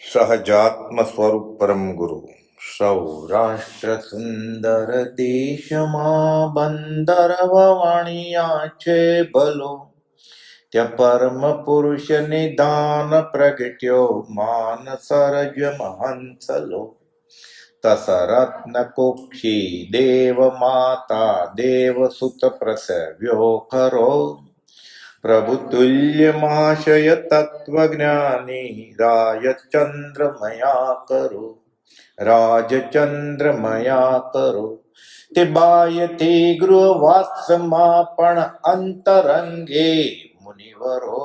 સહજાત્મ સ્વરૂપ પરમ ગુરુ. સૌરાષ્ટ્ર સુંદર દેશમાં બંદર વાણિયા છે ભલો, ત્યાં પરમ પુરુષ નિદાન પ્રગટ્યો માન સરજ મહંસલો. તસરત્ન કુક્ષી દેવ માતા દેવ સુત પ્રસવ્યો ખરો, પ્રભુ તુલ્યમાશય તત્વજ્ઞાની રાજચંદ્રમયા કરો. રાજચંદ્રમયા કરો તે બાયથી ગૃહવાસમાં પણ અંતરંગે મુનિવરો.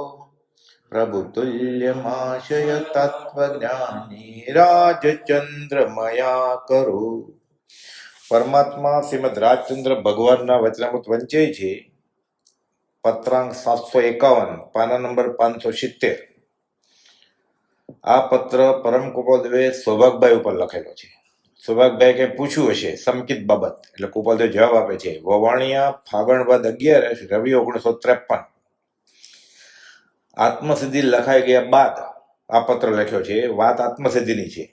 પ્રભુ તુલ્યમાશય તત્વજ્ઞાની રાજચંદ્રમયા કરો. પરમાત્મા શ્રીમદ રાજચંદ્ર ભગવાનના વચનામૃત વંચાય છે. પત્રાંક 751, પાના નંબર 570. આ પત્ર પરમ કૃપાલદેવે સૌભાગભાઈ ઉપર લખેલો છે. સૌભાગભાઈ કંઈ પૂછ્યું હશે સમકિત બાબત, એટલે કૃપાલદેવ જવાબ આપે છે. વવાણિયા ફાગણ વદ 11 રવિ 1953. આત્મસિદ્ધિ લખાઈ ગયા બાદ આ પત્ર લખ્યો છે. વાત આત્મસિદ્ધિની છે.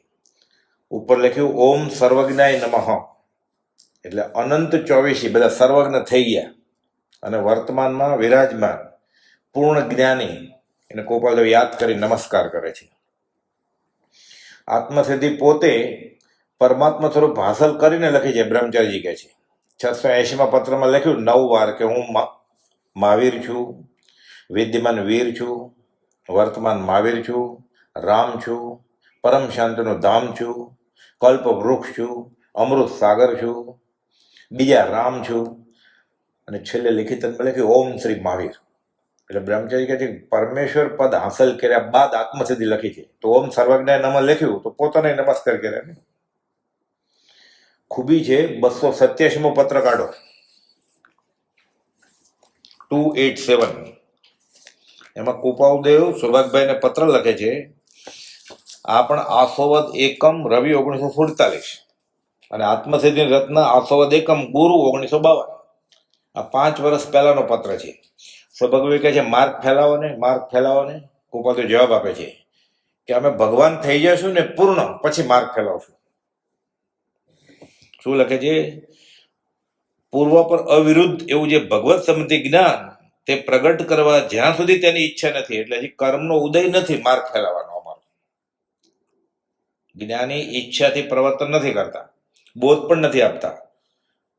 ઉપર લખ્યું ઓમ સર્વજ્ઞાય નમઃ, એટલે અનંત 24 બધા સર્વજ્ઞ થઈ ગયા અને વર્તમાનમાં વિરાજમાન પૂર્ણ જ્ઞાની એને ગોપાલદેવ યાદ કરી નમસ્કાર કરે છે. આત્મસિદ્ધિ પોતે પરમાત્મા સ્વરૂપ હાંસલ કરીને લખી છે. બ્રહ્મચારીજી કહે છે 680માં પત્રમાં લખ્યું 9 વાર કે હું મહાવીર છું, વિદ્યમાન વીર છું, વર્તમાન મહાવીર છું, રામ છું, પરમ શાંતિનું ધામ છું, કલ્પ વૃક્ષ છું, અમૃત સાગર છું, બીજા રામ છું, અને છેલ્લે લિખિત લખ્યું ઓમ શ્રી મહાવીર. એટલે બ્રહ્મચારી કહે છે પરમેશ્વર પદ હાંસલ કર્યા બાદ આત્મસિદ્ધિ લખી છે. તો ઓમ સર્વજ્ઞ નમઃ લખ્યું તો પોતાને નમસ્કાર કર્યા ને. ખૂબી છે. 287મો પત્ર કાઢો, 287. એમાં કૃપાલદેવ સૌભાગભાઈને પત્ર લખે છે. આ પણ આસોવદ એકમ રવિ 1947 અને આત્મસિદ્ધિ રત્ન આસોવદ એકમ ગુરુ 1952. આ 5 વર્ષ પહેલાનો પત્ર છે. સૌભાગભાઈ કહે છે માર્ગ ફેલાવો ને, માર્ગ ફેલાવો ને. કૃપાલદેવ જવાબ આપે છે કે અમે ભગવાન થઈ જશું ને પૂર્ણ, પછી માર્ગ ફેલાવશું. શું લખે છે? પૂર્વ પર અવિરુદ્ધ એવું જે ભગવત સંબંધી જ્ઞાન તે પ્રગટ કરવા જ્યાં સુધી તેની ઈચ્છા નથી, એટલે હજી કર્મનો ઉદય નથી માર્ગ ફેલાવાનો. અમારો જ્ઞાની ઈચ્છાથી પ્રવર્તન નથી કરતા, બોધ પણ નથી આપતા.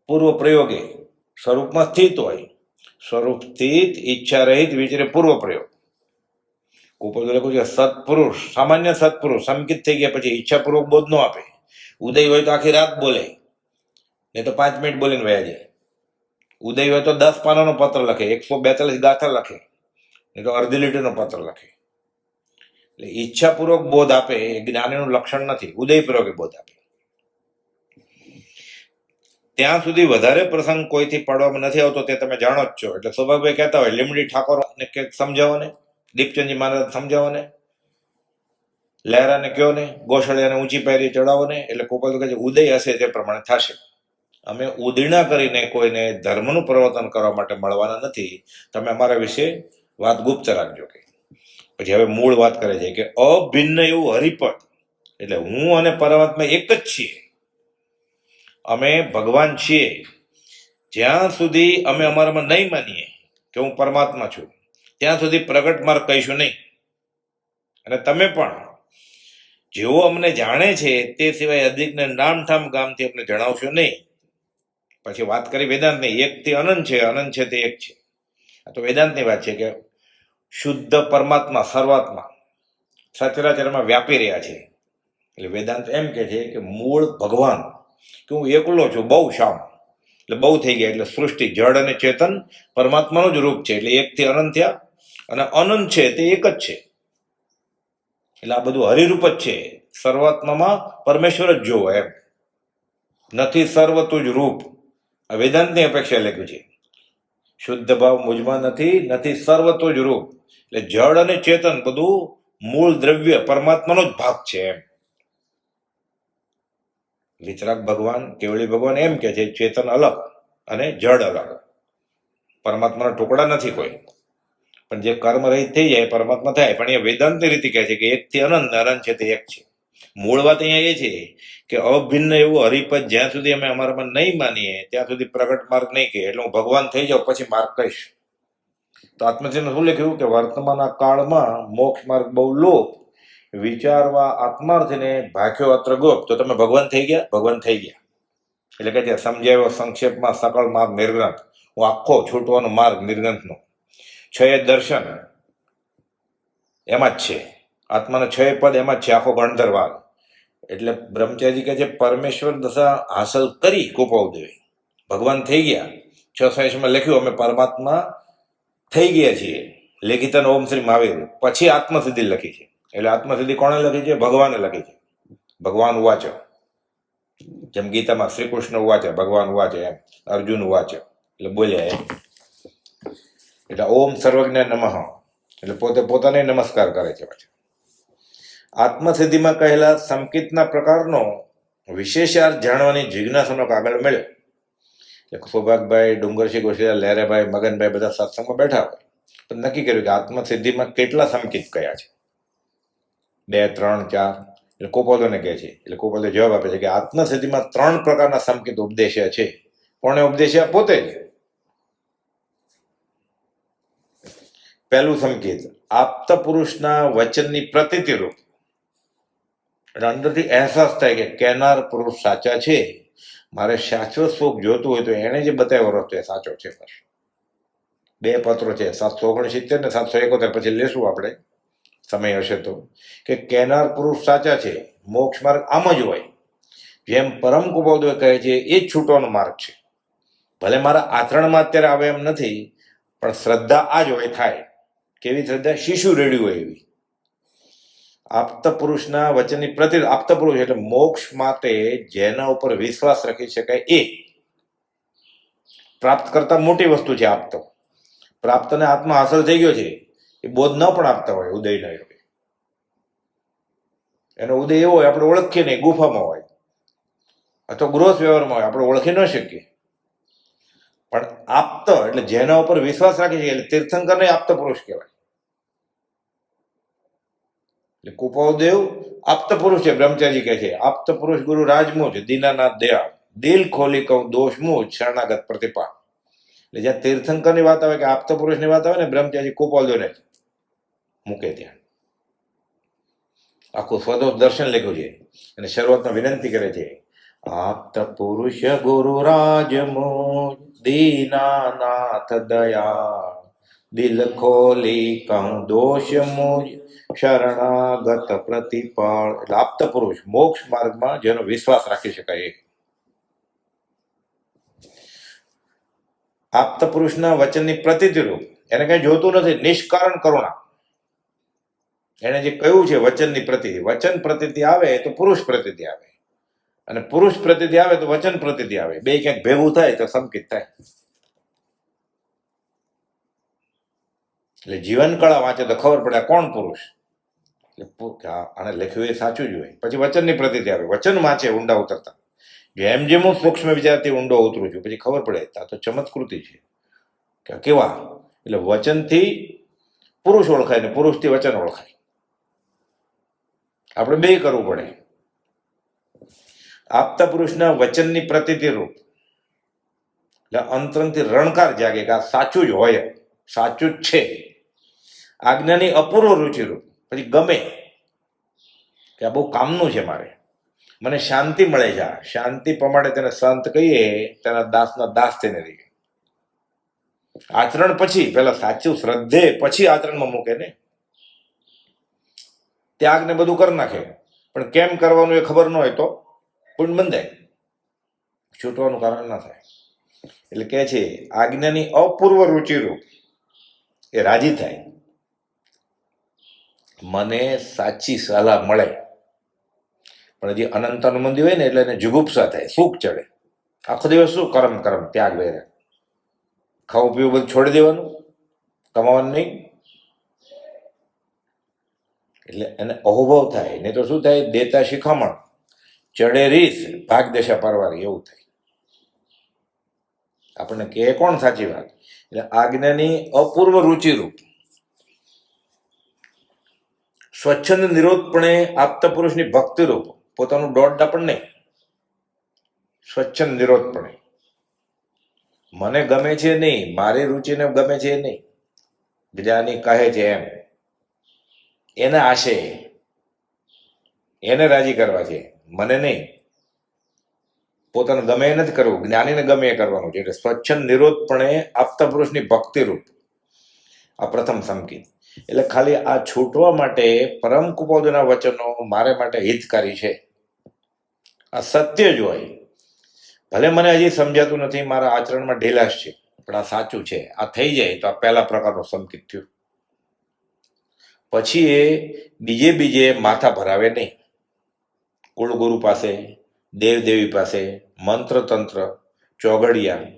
પૂર્વ પ્રયોગે સ્વરૂપમાં સ્થિત હોય, સ્વરૂપ સ્થિત ઈચ્છા રહિત વિચારે પૂર્વ પ્રયોગ. કૃપાલદેવ લખ્યું છે સત્પુરુષ, સામાન્ય સત્પુરુષ સંકિત થઈ ગયા પછી ઈચ્છાપૂર્વક બોધ ન આપે. ઉદય હોય તો આખી રાત બોલે, નહીં તો 5 મિનિટ બોલીને વયા જાય. ઉદય હોય તો 10 પાનાનો પત્ર લખે, 142 ગાથા લખે, નહીં તો અડધી લીટરનો પત્ર લખે. એટલે ઈચ્છાપૂર્વક બોધ આપે એ જ્ઞાનીનું લક્ષણ નથી. ઉદયપૂર્વક બોધ આપે. ત્યાં સુધી વધારે પ્રસંગ કોઈથી પાડવામાં નથી આવતો તે તમે જાણો જ છો. એટલે સૌભાગભાઈ કહેતા હોય લીમડી ઠાકોરને કંઈક સમજાવો ને, દીપચંદજી મહારાજ સમજાવો ને, લહેરાને કહો ને, ગોસળિયાને ઊંચી પાયરી ચડાવો ને. એટલે કૃપાલદેવ કહે છે ઉદય હશે તે પ્રમાણે થશે. અમે ઉદીર્ણા કરીને કોઈને ધર્મનું પ્રવર્તન કરવા માટે મળવાના નથી. તમે અમારા વિશે વાત ગુપ્ત રાખજો. કે પછી હવે મૂળ વાત કરે છે કે અભિન્ન એવું હરિપદ, એટલે હું અને પરમાત્મા એક જ છીએ. અમે ભગવાન છીએ. જ્યાં સુધી અમે અમારામાં નહીં માનીએ કે હું પરમાત્મા છું, ત્યાં સુધી પ્રગટ માર્ગ કહીશું નહીં. અને તમે પણ જેઓ અમને જાણે છે તે સિવાય અધિકને નામઠામ ગામથી અમને જણાવશો નહીં. પછી વાત કરી વેદાંતની, એકથી અનંત છે, અનંત છે તે એક છે. આ તો વેદાંતની વાત છે કે શુદ્ધ પરમાત્મા સર્વાત્મા સચરાચરમાં વ્યાપી રહ્યા છે. એટલે વેદાંત એમ કે છે કે મૂળ ભગવાન કે હું એકલો છું, બહુ શામ, એટલે બહુ થઈ ગયા. એટલે સૃષ્ટિ જળ અને ચેતન પરમાત્માનું જ રૂપ છે. એટલે એકથી અનંત થયા, અને અનંત છે તે એક જ છે. એટલે આ બધું હરિરૂપ જ છે. સર્વાત્મામાં પરમેશ્વર જ જોવો એમ નથી. સર્વ તું જ રૂપ. આ વેદાંતની અપેક્ષા લખ્યું છે. શુદ્ધ ભાવ મુજમાં નથી સર્વ તું જ રૂપ. એટલે જળ અને ચેતન બધું મૂળ દ્રવ્ય પરમાત્માનો જ ભાગ છે એમ. વિતરાગ ભગવાન, કેવળી ભગવાન એમ કે છે ચેતન અલગ અને જળ અલગ, પરમાત્માના ટુકડા નથી કોઈ. પણ જે કર્મ રહિત થઈ જાય પરમાત્મા થાય. પણ એ વેદાંત રીતે કહે છે કે એકથી અનંત, અનંત છે તે એક છે. મૂળ વાત અહીંયા એ છે કે અભિન્ન એવું હરિપદ જ્યાં સુધી અમે અમારામાં નહીં માનીએ ત્યાં સુધી પ્રગટ માર્ગ નહીં કહે. એટલે હું ભગવાન થઈ જાઉં પછી માર્ગ કહીશ. તો આત્મચિંતન શું લખ્યું કે વર્તમાનના કાળમાં મોક્ષ માર્ગ બહુ લોપ, વિચારવા આત્માર્થીને ભાખ્યો અત્ર ગોપ. તો તમે ભગવાન થઈ ગયા? ભગવાન થઈ ગયા. એટલે કે સમજાવ્યો સંક્ષેપમાં સકળ માર્ગ નિર્ગ્રંથ. હું આખો છૂટવાનો માર્ગ નિર્ગ્રંથનો. છ દર્શન એમાં જ છે, આત્માનો છ પદ એમાં જ છે, આખો ગણધર વાગ. એટલે બ્રહ્મચારી કહે છે પરમેશ્વર દશા હાંસલ કરી કુપોદેવે ભગવાન થઈ ગયા. 626 લખ્યું અમે પરમાત્મા થઈ ગયા છીએ. લેખિતન ઓમ શ્રી મહાવીર. પછી આત્મસિદ્ધિ લખી છે. એટલે આત્મસિદ્ધિ કોણે લખી છે? ભગવાને લખી છે. ભગવાન ઉવાચ, જેમ ગીતામાં શ્રી કૃષ્ણ ઉવાચ, ભગવાન ઉવાચ, એમ અર્જુન ઉવાચ, એટલે બોલ્યા એમ. એટલે ઓમ સર્વજ્ઞ નમઃ, એટલે પોતે પોતાને નમસ્કાર કરે છે. પછી આત્મસિદ્ધિમાં કહેલા સંકિતના પ્રકારનો વિશેષાર્થ જાણવાની જિજ્ઞાસાનો કાગળ મળ્યો. એટલે સૌભાગભાઈ, ડુંગરસિંહ ગોશિયા, લહેરાભાઈ, મગનભાઈ બધા સત્સંગમાં બેઠા હોય પણ નક્કી કર્યું કે આત્મસિદ્ધિમાં કેટલા સંકિત કયા છે? 2, 3, 4. એટલે કોપોલોને કહે છે. એટલે કોપોલે જવાબ આપે છે કે આત્મસિદ્ધિમાં 3 પ્રકારના સંકિત ઉપદેશ્યા છે. કોણે ઉપદેશ્યા? પોતે જ. પહેલું સંકેત આપતા પુરુષના વચનની પ્રતીતિ રૂપ. એટલે અંદરથી અહેસાસ થાય કે કહેનાર પુરુષ સાચા છે. મારે શાશ્વત સુખ જોતું હોય તો એને જે બતાવ્યો રસ્તો એ સાચો છે. 2 પત્રો છે, 769 ને 771, પછી લેશું આપણે સમય હશે તો. કે કહેનાર પુરુષ સાચા છે. મોક્ષ માર્ગ આમ જ હોય. જેમ પરમ કુપોદય કહે છે એ જ છૂટવાનો માર્ગ છે. ભલે મારા આચરણમાં અત્યારે આવે એમ નથી, પણ શ્રદ્ધા આ જ હોય થાય. કેવી શ્રદ્ધા? શિશુ રેડી હોય એવી. આપતા પુરુષના વચનની પ્રતિ. આપતા પુરુષ એટલે મોક્ષ માટે જેના ઉપર વિશ્વાસ રાખી શકાય એ. પ્રાપ્ત કરતા મોટી વસ્તુ છે આપતો. પ્રાપ્તને આત્મા હાંસલ થઈ ગયો છે એ બોધ ન પણ આપતા હોય, ઉદય ન હોય. એનો ઉદય એવો હોય આપણે ઓળખીએ નહીં, ગુફામાં હોય અથવા ગૃહસ્થ વ્યવહારમાં હોય, આપણે ઓળખી ન શકીએ. પણ આપત એટલે જેના ઉપર વિશ્વાસ રાખી છે એટલે તીર્થંકરને આપતા પુરુષ કહેવાય. એટલે કુપોદેવ આપતા પુરુષ છે. બ્રહ્મચારી કહે છે આપતા પુરુષ ગુરુ રાજમુજ, દીનાનાથ દયાળ, દિલ ખોલી કહું દોષ મુજ, શરણાગત પ્રતિપાળ. એટલે જ્યાં તીર્થંકરની વાત આવે કે આપતા પુરુષની વાત આવે ને, બ્રહ્મચારી કુપોદેવને મૂકે ત્યાં. આખું સ્વદોષ દર્શન લખ્યું છે અને શરૂઆતમાં વિનંતી કરે છે આપતા પુરુષ ગુરુ રાજમુજ, દીનાનાથ દયાળ, દિલ ખોલી કહું દોષ મુજ, શરણાગત પ્રતિપાળ. એટલે આપતા પુરુષ મોક્ષ માર્ગમાં જેનો વિશ્વાસ રાખી શકાય એ. આપતા પુરુષના વચનની પ્રતીતિ રૂપ. એને કઈ જોતું નથી, નિષ્કારણ કરુણા. એને જે કહ્યું છે વચનની પ્રતીતિ. વચન પ્રતીતિ આવે તો પુરુષ પ્રતીતિ આવે, અને પુરુષ પ્રતીતિ આવે તો વચન પ્રતીતિ આવે. બે ક્યાંક ભેગું થાય તો સંકિત થાય. એટલે જીવન કળા વાંચે તો ખબર પડે કોણ પુરુષ. એટલે આને લખ્યું એ સાચું જ હોય. પછી વચનની પ્રતીતિ આવે. વચન વાંચે ઊંડા ઉતરતા. જેમ જેમ હું સૂક્ષ્મ વિચારથી ઊંડો ઉતરું છું પછી ખબર પડે આ તો ચમત્કૃતિ છે કે કેવા. એટલે વચનથી પુરુષ ઓળખાય ને પુરુષથી વચન ઓળખાય. આપણે બે કરવું પડે. આપતા પુરુષના વચનની પ્રતીતિ રૂપ. એટલે અંતરંગથી રણકાર જાગે કે આ સાચું જ હોય, સાચું જ છે. આજ્ઞાની અપૂર્વ રુચિ રૂપ. પછી ગમે કે આ બહુ કામનું છે, મારે મને શાંતિ મળે છે. શાંતિ પ્રમાણે તેને સંત કહીએ, તેના દાસના દાસ તેને રહીએ. આચરણ પછી પેલા સાચું શ્રદ્ધે પછી આચરણમાં મૂકે ને. ત્યાગ ને બધું કરી નાખે પણ કેમ કરવાનું એ ખબર ન હોય તો પુણ્ય બંધાય, છૂટવાનું કારણ ના થાય. એટલે કે છે આજ્ઞાની અપૂર્વ રુચિરૂપ. એ રાજી થાય મને સાચી સલાહ મળે. પણ હજી અનંત અનુબંધી હોય ને એટલે એને જુગુપ્સા થાય, સુખ ચડે. આખો દિવસ શું કરમ કરમ ત્યાગ વેરે. ખાવું પીવું બધું છોડી દેવાનું, કમાવાનું નહીં. એટલે એને અહોભાવ થાય. નહીં તો શું થાય? દેતા શિખામણ, ચડે રીસ, ભાગ દશા પરવારી એવું થાય. આપણને કે કોણ સાચી વાત? એટલે આજ્ઞાની અપૂર્વ રુચિરૂપ. સ્વચ્છંદ નિરોધપણે આપતા પુરુષની ભક્તિરૂપ પોતાનું દોડડા પણ નહીં. સ્વચ્છંદ નિરોધપણે મને ગમે છે નહીં, મારી રુચિને ગમે છે નહીં, જ્ઞાની કહે છે એમ, એને આશે, એને રાજી કરવા છે, મને નહીં. પોતાને ગમે એ નથી કરવું, જ્ઞાનીને ગમે એ કરવાનું છે. એટલે સ્વચ્છંદ નિરોધપણે આપતા પુરુષની ભક્તિરૂપ આ પ્રથમ સંકેત. એટલે ખાલી આ છૂટવા માટે પરમ કુપોદના વચનો મારે માટે હિતકારી છે. આ સત્ય જ હોય, ભલે મને હજી સમજાતું નથી, મારા આચરણમાં ઢીલાશ છે, પણ આ સાચું છે. આ થઈ જાય તો આ પહેલા પ્રકારનો સંકેત થયું. પછી એ બીજે માથા ભરાવે નહીં. કુળગુરુ પાસે, દેવદેવી પાસે, મંત્ર તંત્ર, ચોઘડિયા,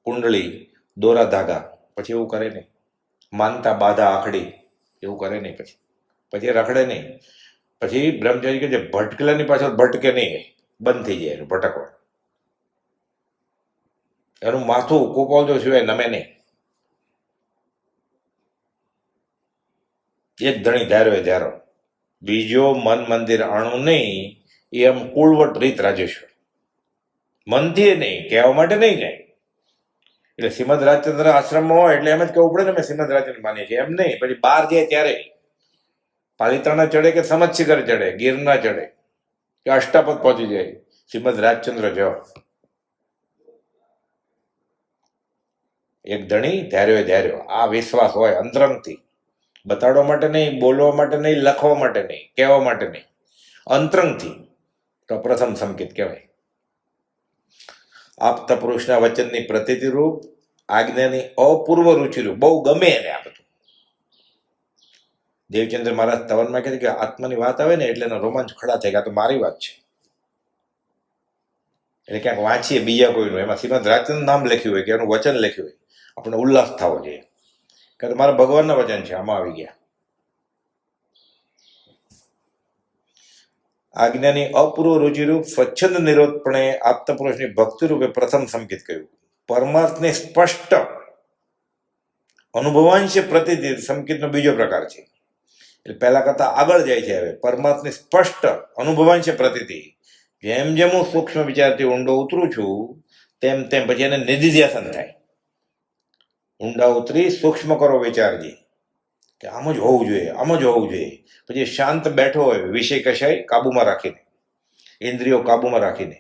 કુંડળી, દોરા ધાગા, પછી એવું કરે નહીં. માનતા બાધા આખડી એવું કરે નહીં. પછી રખડે નહીં. પછી બ્રહ્મચારી કે જે ભટકેલાની પાછળ ભટકે નહીં, બંધ થઈ જાય એનું ભટકવા. એનું માથું કુપોદો સિવાય નમે નહીં. એક ધણી ધારો, બીજો મન મંદિર અણુ નહીં. એ આમ કુળવટ રીત રાજેશ્વર, મનથી નહીં, કહેવા માટે નહીં જાય. એટલે શ્રીમદ રાજચંદ્ર આશ્રમમાં હોય એટલે એમ જ કહેવું પડે ને અમે શ્રીમદ રાજચંદ્ર માનીએ છીએ, એમ નહીં. પછી બહાર જાય ત્યારે પાલિતાણા ચડે કે સમજશિખર ચડે, ગિરના ચડે કે અષ્ટાપદ પહોંચી જાય, શ્રીમદ રાજચંદ્ર જાઓ. એક ધણી ધાર્યો, આ વિશ્વાસ હોય અંતરંગથી, બતાડવા માટે નહીં, બોલવા માટે નહીં, લખવા માટે નહીં, કહેવા માટે નહીં, અંતરંગથી, તો પ્રથમ સંકેત કહેવાય. આપતા પુરુષના વચનની પ્રતીતિરૂપ, આજ્ઞાની અપૂર્વ રુચિરૂપ, બહુ ગમે એને આ બધું. દેવચંદ્ર મહારાજ તવનમાં કહે કે આત્માની વાત આવે ને એટલે એનો રોમાંચ ખડા થઈ ગયા, તો મારી વાત છે. એટલે ક્યાંક વાંચીએ બીજા કોઈનું, એમાં શ્રીમદ રાજચંદ્ર નામ લખ્યું હોય કે એનું વચન લખ્યું હોય, આપણે ઉલ્લાસ થવો જોઈએ કે મારા ભગવાનના વચન છે, આમાં આવી ગયા. આજ્ઞાની અપૂર્વ રુચિરૂપ સ્વચ્છંદ નિરોધપણે આપતા પુરુષની ભક્તિરૂપે પ્રથમ સંકેત કહ્યું. પરમાર્થને સ્પષ્ટ અનુભવાંશ પ્રતિતિ સંકેતનો બીજો પ્રકાર છે. એટલે પહેલા કરતા આગળ જાય છે. હવે પરમાર્થને સ્પષ્ટ અનુભવાંશ પ્રતિતિ, જેમ જેમ હું સૂક્ષ્મ વિચારથી ઊંડો ઉતરું છું તેમ તેમ પછી એને નિધિધ્યાસન થાય. ઊંડા ઉતરી સૂક્ષ્મ કરો વિચારજી કે આમ જ હોવું જોઈએ, આમ જ હોવું જોઈએ. પછી શાંત બેઠો હોય, વિષય કશાય કાબુમાં રાખીને, ઇન્દ્રિયો કાબુમાં રાખીને,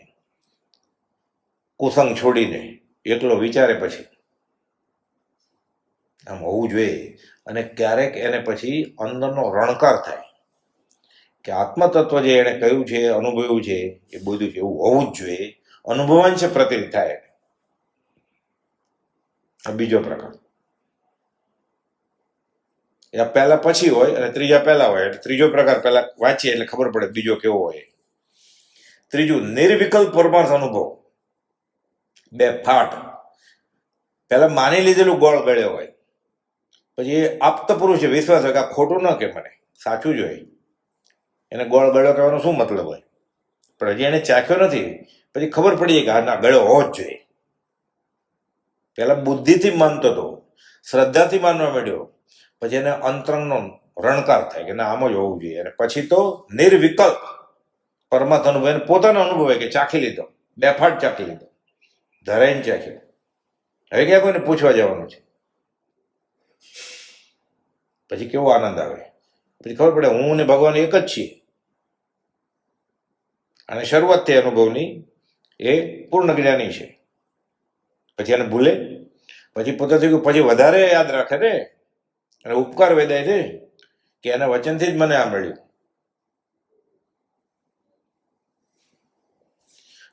કુસંગ છોડીને એકલો વિચારે, પછી આમ હોવું જોઈએ. અને ક્યારેક એને પછી અંદરનો રણકાર થાય કે આત્મતત્વ જે એને કહ્યું છે, અનુભવ્યું છે, એ બધું છે એવું હોવું જ જોઈએ. અનુભવાંશ પ્રતીત થાય. આ બીજો પ્રકાર. એ પહેલા પછી હોય અને ત્રીજા પહેલા હોય. એટલે ત્રીજો પ્રકાર પહેલા વાંચીએ એટલે ખબર પડે બીજો કેવો હોય. ત્રીજું, નિર્વિકલ્પ પરમાર્થ અનુભવ. બે ફાટ. પહેલા માની લીધેલું ગોળ ગળ્યો હોય, પછી એ આપતા પુરુષે વિશ્વાસ હોય કે આ ખોટું ન કે મને સાચું જ હોય. એને ગોળ ગળ્યો કહેવાનો શું મતલબ હોય? પણ હજી એને ચાખ્યો નથી, પછી ખબર પડી કે હા ના, ગળ્યો હોવો જ જોઈએ. પહેલા બુદ્ધિથી માનતો હતો, શ્રદ્ધાથી માનવા માંડ્યો, પછી એને અંતરંગનો રણકાર થાય કે ના આમ જ હોવું જોઈએ. અને પછી તો નિર્વિકલ્પ પરમાર્થ અનુભવ, એને પોતાનો અનુભવ હોય કે ચાખી લીધો, બે ફાટ ચાખી લીધો, ધરાઈને ચાખ્યો. હવે ક્યાં કોઈને પૂછવા જવાનું છે? પછી કેવો આનંદ આવે. પછી ખબર પડે હું ને ભગવાન એક જ છીએ. અને શરૂઆત થઈ અનુભવની, એ પૂર્ણ જ્ઞાની છે. પછી એને ભૂલે, પછી પોતે થયું પછી વધારે યાદ રાખે ને, અને ઉપકાર વેદાય છે કે એના વચનથી જ મને આ મળ્યું.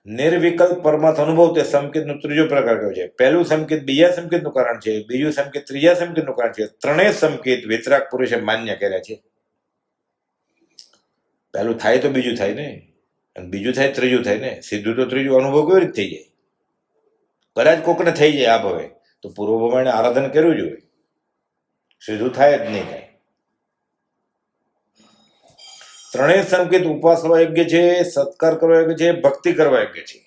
નિર્વિકલ્પ પરમાર્થ અનુભવ તે સંકેતનો ત્રીજો પ્રકાર કયો છે. પહેલું સંકેત બીજા સંકેતનું કારણ છે, બીજું સંકેત ત્રીજા સંકેતનું કારણ છે. ત્રણેય સંકેત વિતરાગ પુરુષે માન્ય કર્યા છે. પહેલું થાય તો બીજું થાય ને, અને બીજું થાય ત્રીજું થાય ને. સીધું તો ત્રીજું અનુભવ કેવી રીતે થઈ જાય? કદાચ કોકને થઈ જાય આ ભવે, તો પૂર્વ ભવાને આરાધન કર્યું જ હોય, સીધું થાય જ નહીં થાય. ત્રણેય સંકેત ઉપાસવા યોગ્ય છે, સત્કાર કરવા યોગ્ય છે, ભક્તિ કરવા યોગ્ય છે.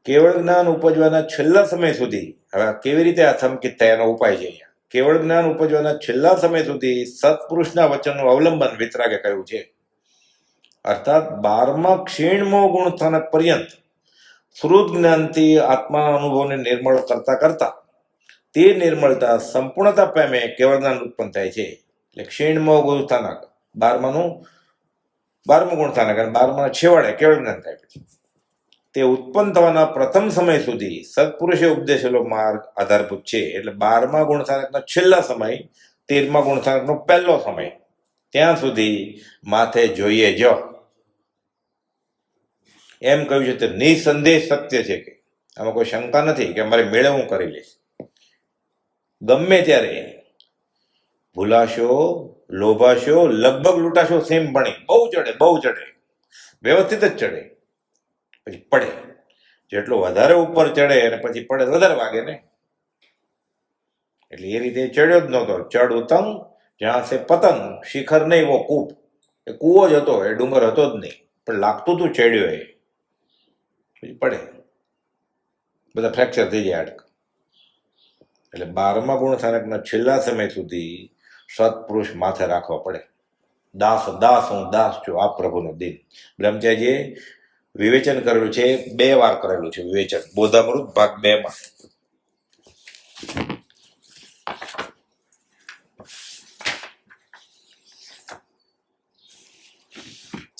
કેવળ જ્ઞાન ઉપજવાના છેલ્લા સમય સુધી હવે કેવી રીતે આ સંકેત થાય એનો ઉપાય છે અહીંયા. કેવળ જ્ઞાન ઉપજવાના છેલ્લા સમય સુધી સત્પુરુષના વચનનું અવલંબન વિતરાગે કહ્યું છે. અર્થાત 12મા ક્ષીણમો ગુણ સ્થાનક પર્યંત શ્રુત જ્ઞાનથી આત્માના અનુભવને નિર્મળ કરતા કરતા તે નિર્મળતા સંપૂર્ણતા પામે કેવળ જ્ઞાન ઉત્પન્ન થાય છે. એટલે ક્ષીણમો ગુણ સ્થાનક 12મું ગુણ સ્થાનક અને 12મા છેવાડે કેવળ જ્ઞાન થાય. પછી તે ઉત્પન્ન થવાના પ્રથમ સમય સુધી સત્પુરુષે ઉપદેશેલો માર્ગ આધારભૂત છે. એટલે 12મા ગુણ સ્થાનકનો છેલ્લા સમય, 13મા ગુણ સ્થાનકનો પહેલો સમય, ત્યાં સુધી માથે જોઈએ જ એમ કહ્યું છે. તે નિસંદેહ સત્ય છે કે આમાં કોઈ શંકા નથી કે અમારે મેળવવું કરી લઈશ. ગમે ત્યારે ભૂલાશો, લોભાશો, લગભગ લૂંટાશો, સેમ ભણી બહુ ચડે, વ્યવસ્થિત જ ચડે, પછી પડે. જેટલો વધારે ઉપર ચડે અને પછી પડે વધારે વાગે ને. એટલે એ રીતે ચડ્યો જ નહોતો. ચડ ઉતંગ જ્યાં સે પતંગ, શિખર નહીં વો કૂપ. એ કૂવો જ હતો, એ ડુંગર હતો જ નહીં, પણ લાગતું તું ચડ્યો એ. પછી પડે, બધા ફ્રેક્ચર થઈ જાય હાડક. એટલે 12મા ગુણ સ્થાનકના છેલ્લા સમય સુધી સત્પુરુષ માથે રાખવા પડે. દાસ હું દાસ છું, આ પ્રભુનો દિન. બ્રહ્મચારીજીએ વિવેચન કરેલું છે, 2 વાર કરેલું છે વિવેચન, બોધામૃત ભાગ 2માં.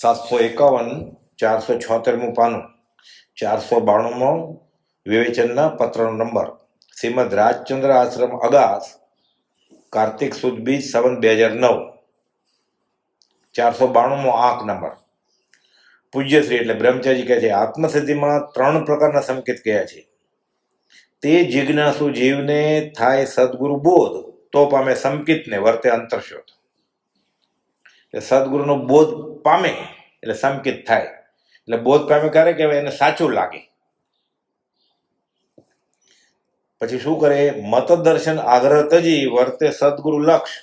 751, 476મું પાનું, 492મો વિવેચનના પત્રનો નંબર. શ્રીમદ રાજચંદ્ર આશ્રમ અગાસ, કાર્તિક સુદ બીજ, સંવત 2009, 492મો આંક નંબર. પૂજ્યશ્રી એટલે બ્રહ્મચારી કહે છે, આત્મસિદ્ધિમાં 3 પ્રકારના સંકેત કયા છે. તે જિજ્ઞાસુ જીવને થાય સદગુરુ બોધ, તો પામે સંકિતને વર્તે અંતરશોધ. એટલે સદગુરુનો બોધ પામે એટલે સંકિત થાય. એટલે બોધ પામે ક્યારે કહેવાય? એને સાચું લાગે. પછી શું કરે? મત દર્શન આગ્રહ તજી વર્તે સદગુરુ લક્ષ,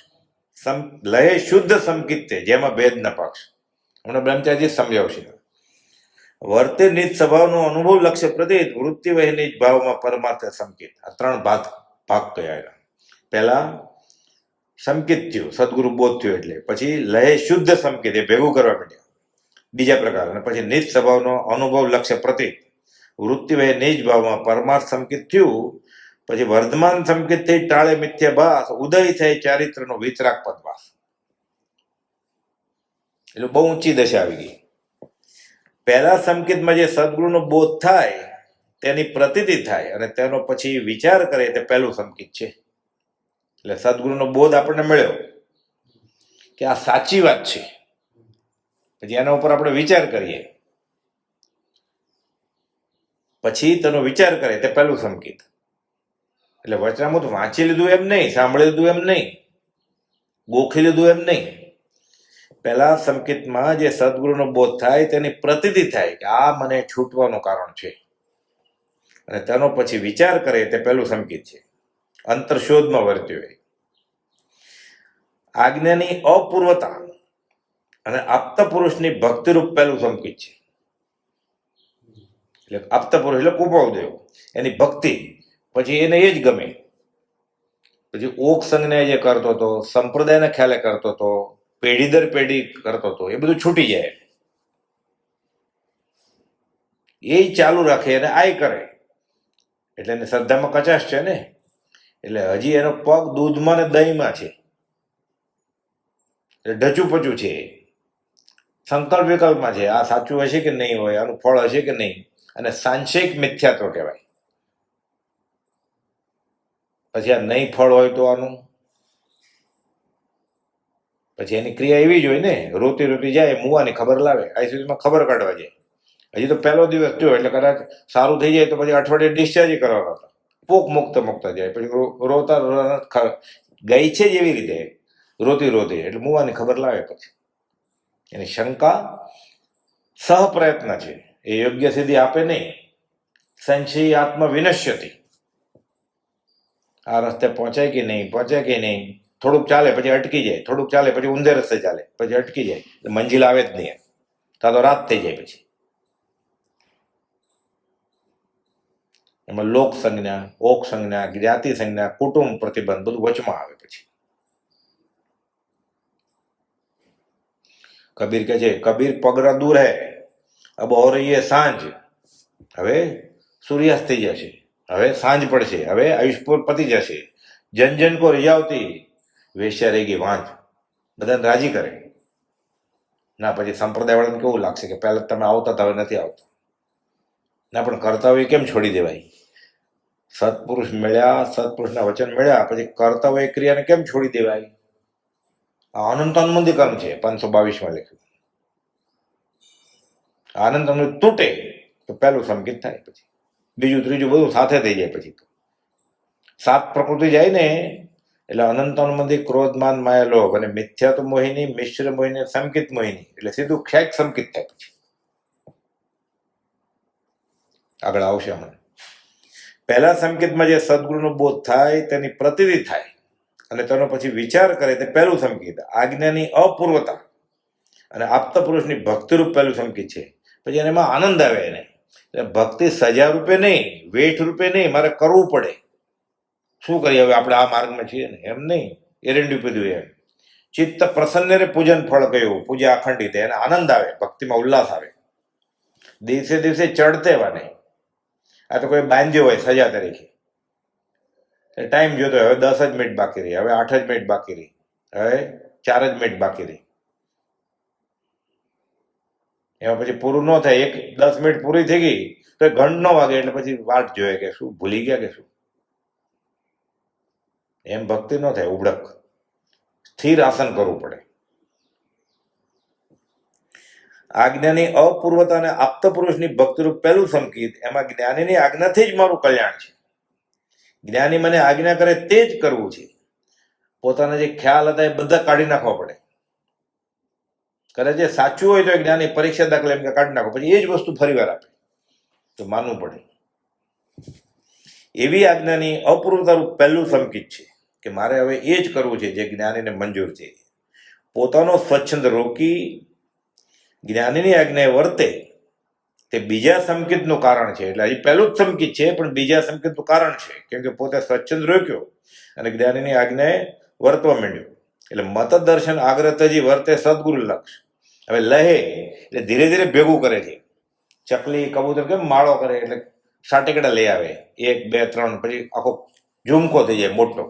લહે શુદ્ધ સંકિત, જેમાં ભેદ ન પક્ષ. હમણાં બ્રહ્મચારી સમજાવશે. વર્તે નિજ સ્વભાવનો અનુભવ લક્ષ્ય પ્રતીત, વૃત્તિ વહે નિજ ભાવમાં પરમાર્થ સંકિત. આ 3 ભાગ કયા એના. પહેલા સંકિત થયું, સદગુરુ બોધ થયો એટલે. પછી લહે શુદ્ધ સંકિત, એ ભેગું કરવા માંડ્યા, બીજા પ્રકાર. અને પછી નિજ સ્વભાવનો અનુભવ લક્ષ્ય પ્રતીત, વૃત્તિ વહે નિજ ભાવમાં પરમાર્થ સંકિત થયું. પછી વર્ધમાન સંકિત થી ટાળે મિથ્યા ભાસ, ઉદય થઈ ચારિત્રનો વિતરાગ પદવાસ. એટલે બહુ ઊંચી દશા આવી ગઈ. પહેલા સંકેતમાં જે સદગુરુનો બોધ થાય તેની પ્રતીતિ થાય અને તેનો પછી વિચાર કરે તે પહેલું સંકેત છે. એટલે સદગુરુનો બોધ આપણને મળ્યો કે આ સાચી વાત છે, પછી એના ઉપર આપણે વિચાર કરીએ, પછી તેનો વિચાર કરે તે પહેલું સંકેત. એટલે વચનામૃત વાંચી લીધું એમ નહીં, સાંભળી લીધું એમ નહીં, ગોખી લીધું એમ નહીં. પહેલા સંકેતમાં જે સદગુરુનો બોધ થાય તેની પ્રતીતિ થાય કે આ મને છૂટવાનું કારણ છે, અને તેનો પછી વિચાર કરે તે પહેલું સંકેત છે. અંતરશોધમાં વર્ત્યો હોય. આજ્ઞાની અપૂર્વતા અને આપ્ત પુરુષની ભક્તિરૂપ પહેલું સંકેત છે. એટલે આપ્ત પુરુષ એટલે કુપાવદેવ, એની ભક્તિ, પછી એને એ જ ગમે. પછી ઓક સંજ્ઞા જે કરતો હતો, સંપ્રદાયના ખ્યાલે કરતો હતો, પેઢી દર પેઢી કરતો હતો, એ બધું છૂટી જાય. એ ચાલુ રાખે અને આય કરે એટલે એને શ્રદ્ધામાં કચાશ છે ને. એટલે હજી એનો પગ દૂધમાં ને દહીંમાં છે, એટલે ઢચું પચું છે, સંકલ્પ વિકલ્પમાં છે. આ સાચું હશે કે નહીં હોય, આનું ફળ હશે કે નહીં, અને સાંશયિક મિથ્યાત્વ કહેવાય. પછી આ નહીં ફળ હોય તો આનું પછી એની ક્રિયા એવી જ હોય ને, રોતી રોતી જાય, મુવાની ખબર લાવે, આઈસીયુમાં ખબર કાઢવા જાય. હજી તો પહેલો દિવસ થયો એટલે કદાચ સારું થઈ જાય તો પછી અઠવાડિયે ડિસ્ચાર્જ કરવાનો હતો, પોક મુકતા જાય, પછી રોતા ગઈ છે જ એવી રીતે રોતી એટલે મુવાની ખબર લાવે. પછી એની શંકા સહ પ્રયત્ન છે, એ યોગ્ય સિદ્ધિ આપે નહીં. સંશય આત્મ વિનશ્યતી, આ રસ્તે પહોંચાય કે નહીં, થોડુંક ચાલે પછી અટકી જાય, થોડુંક ચાલે પછી ઊંધે રસ્તે ચાલે, પછી અટકી જાય, મંજિલ આવે જ નહીં, તા તો રાત થઈ જાય. પછી એમાં લોક સંજ્ઞા, ઓક સંજ્ઞા, જ્ઞાતિ સંજ્ઞા, કુટુંબ પ્રતિબંધ બધું વચમાં આવે. પછી કબીર કહે છે, કબીર પગરા દૂર હે, અબ હો રહી હે સાંજ. હવે સૂર્યાસ્ત થઈ જશે, હવે સાંજ પડશે, હવે આયુષ્પુર પતી જશે. જન જન કો રિયાવતી, વેશ્યા રહેગી વાંચ. બધાને રાજી કરે. ના પછી સંપ્રદાય વાળાને કેવું લાગશે કે પહેલા તમે આવતા હતા, હવે નથી આવતા. ના પણ કરતા હોય કેમ છોડી દેવાય? સત્પુરુષ મળ્યા, સત્પુરુષના વચન મળ્યા, પછી કરતા હોય એ ક્રિયાને કેમ છોડી દેવાય? આનંદ અનુમંદી કર્મ છે 522માં લખ્યું. આનંદ અનુમંદી તૂટે તો પહેલું સંકિત થાય, પછી બીજું ત્રીજું બધું સાથે થઈ જાય. પછી તો 7 પ્રકૃતિ જાય ને એટલે અનંત અનુમંદી, ક્રોધમાન, માયા, લોભ અને મિથ્યા તો મોહિની, મિશ્ર મોહિની, સંકિત મોહિની એટલે સીધું ક્ષેક સંકિત થાય. પછી આગળ આવશે હમણાં. પહેલા સંકેતમાં જે સદગુરુનો બોધ થાય તેની પ્રતીતિ થાય અને તેનો પછી વિચાર કરે તે પહેલું સંકેત. આજ્ઞાની અપૂર્વતા અને આપતા પુરુષની ભક્તિરૂપ પહેલું સંકેત છે. પછી એમાં આનંદ આવે. એને ભક્તિ સજા રૂપે નહીં, વેઠ રૂપે નહીં, મારે કરવું પડે. શું કરીએ હવે, આપણે આ માર્ગમાં છીએ ને, એમ નહીં. એરંડી પીધું એમ. ચિત્ત પ્રસન્ન રે પૂજન ફળ કયું, પૂજા અખંડિત. એને આનંદ આવે, ભક્તિમાં ઉલ્લાસ આવે. દિવસે દિવસે ચડતે વાને. આ તો કોઈ બાંધ્યો હોય સજા તરીકે, ટાઈમ જોતો હોય, હવે 10 જ મિનિટ બાકી રહી, હવે 8 જ મિનિટ બાકી રહી, હવે 4 જ મિનિટ બાકી રહી. એમાં પછી પૂરું ન થાય, 10 મિનિટ પૂરી થઈ ગઈ તો ઘંટ ન વાગે એટલે પછી વાટ જોઈએ કે શું ભૂલી ગયા કે શું. એમ ભક્તિ ન થાય. ઉબડક સ્થિર આસન કરવું પડે. આજ્ઞાની અપૂર્વતા અને આપત પુરુષની ભક્તિરૂપ પહેલું સંકેત. એમાં જ્ઞાનીની આજ્ઞાથી જ મારું કલ્યાણ છે. જ્ઞાની મને આજ્ઞા કરે તે જ કરવું છે. પોતાના જે ખ્યાલ હતા એ બધા કાઢી નાખવા પડે. કદાચ જે સાચું હોય તો જ્ઞાની પરીક્ષા દાખલા એમ કે કાઢી નાખો, પછી એ જ વસ્તુ ફરી વાર આપે તો માનવું પડે. એવી આજ્ઞાની અપૂર્વતારૂપ પહેલું સંકેત છે કે મારે હવે એ જ કરવું છે જે જ્ઞાનીને મંજૂર છે. પોતાનો સ્વચ્છંદ રોકી જ્ઞાનીની આજ્ઞાએ વર્તે તે બીજા સંકેતનું કારણ છે. એટલે હજી પહેલું જ સંકેત છે પણ બીજા સંકેતનું કારણ છે, કેમ કે પોતે સ્વચ્છંદ રોક્યો અને જ્ઞાનીની આજ્ઞાએ વર્તવા માંડ્યો. એટલે મતદર્શન આગ્રતજી વર્તે સદગુરુ લક્ષ. હવે લહે એટલે ધીરે ધીરે ભેગું કરે છે. ચકલી કબૂતર કેમ માળો કરે એટલે સાટેકડા લઈ આવે, 1 2 3, પછી આખો ઝુમકો થઈ જાય મોટો.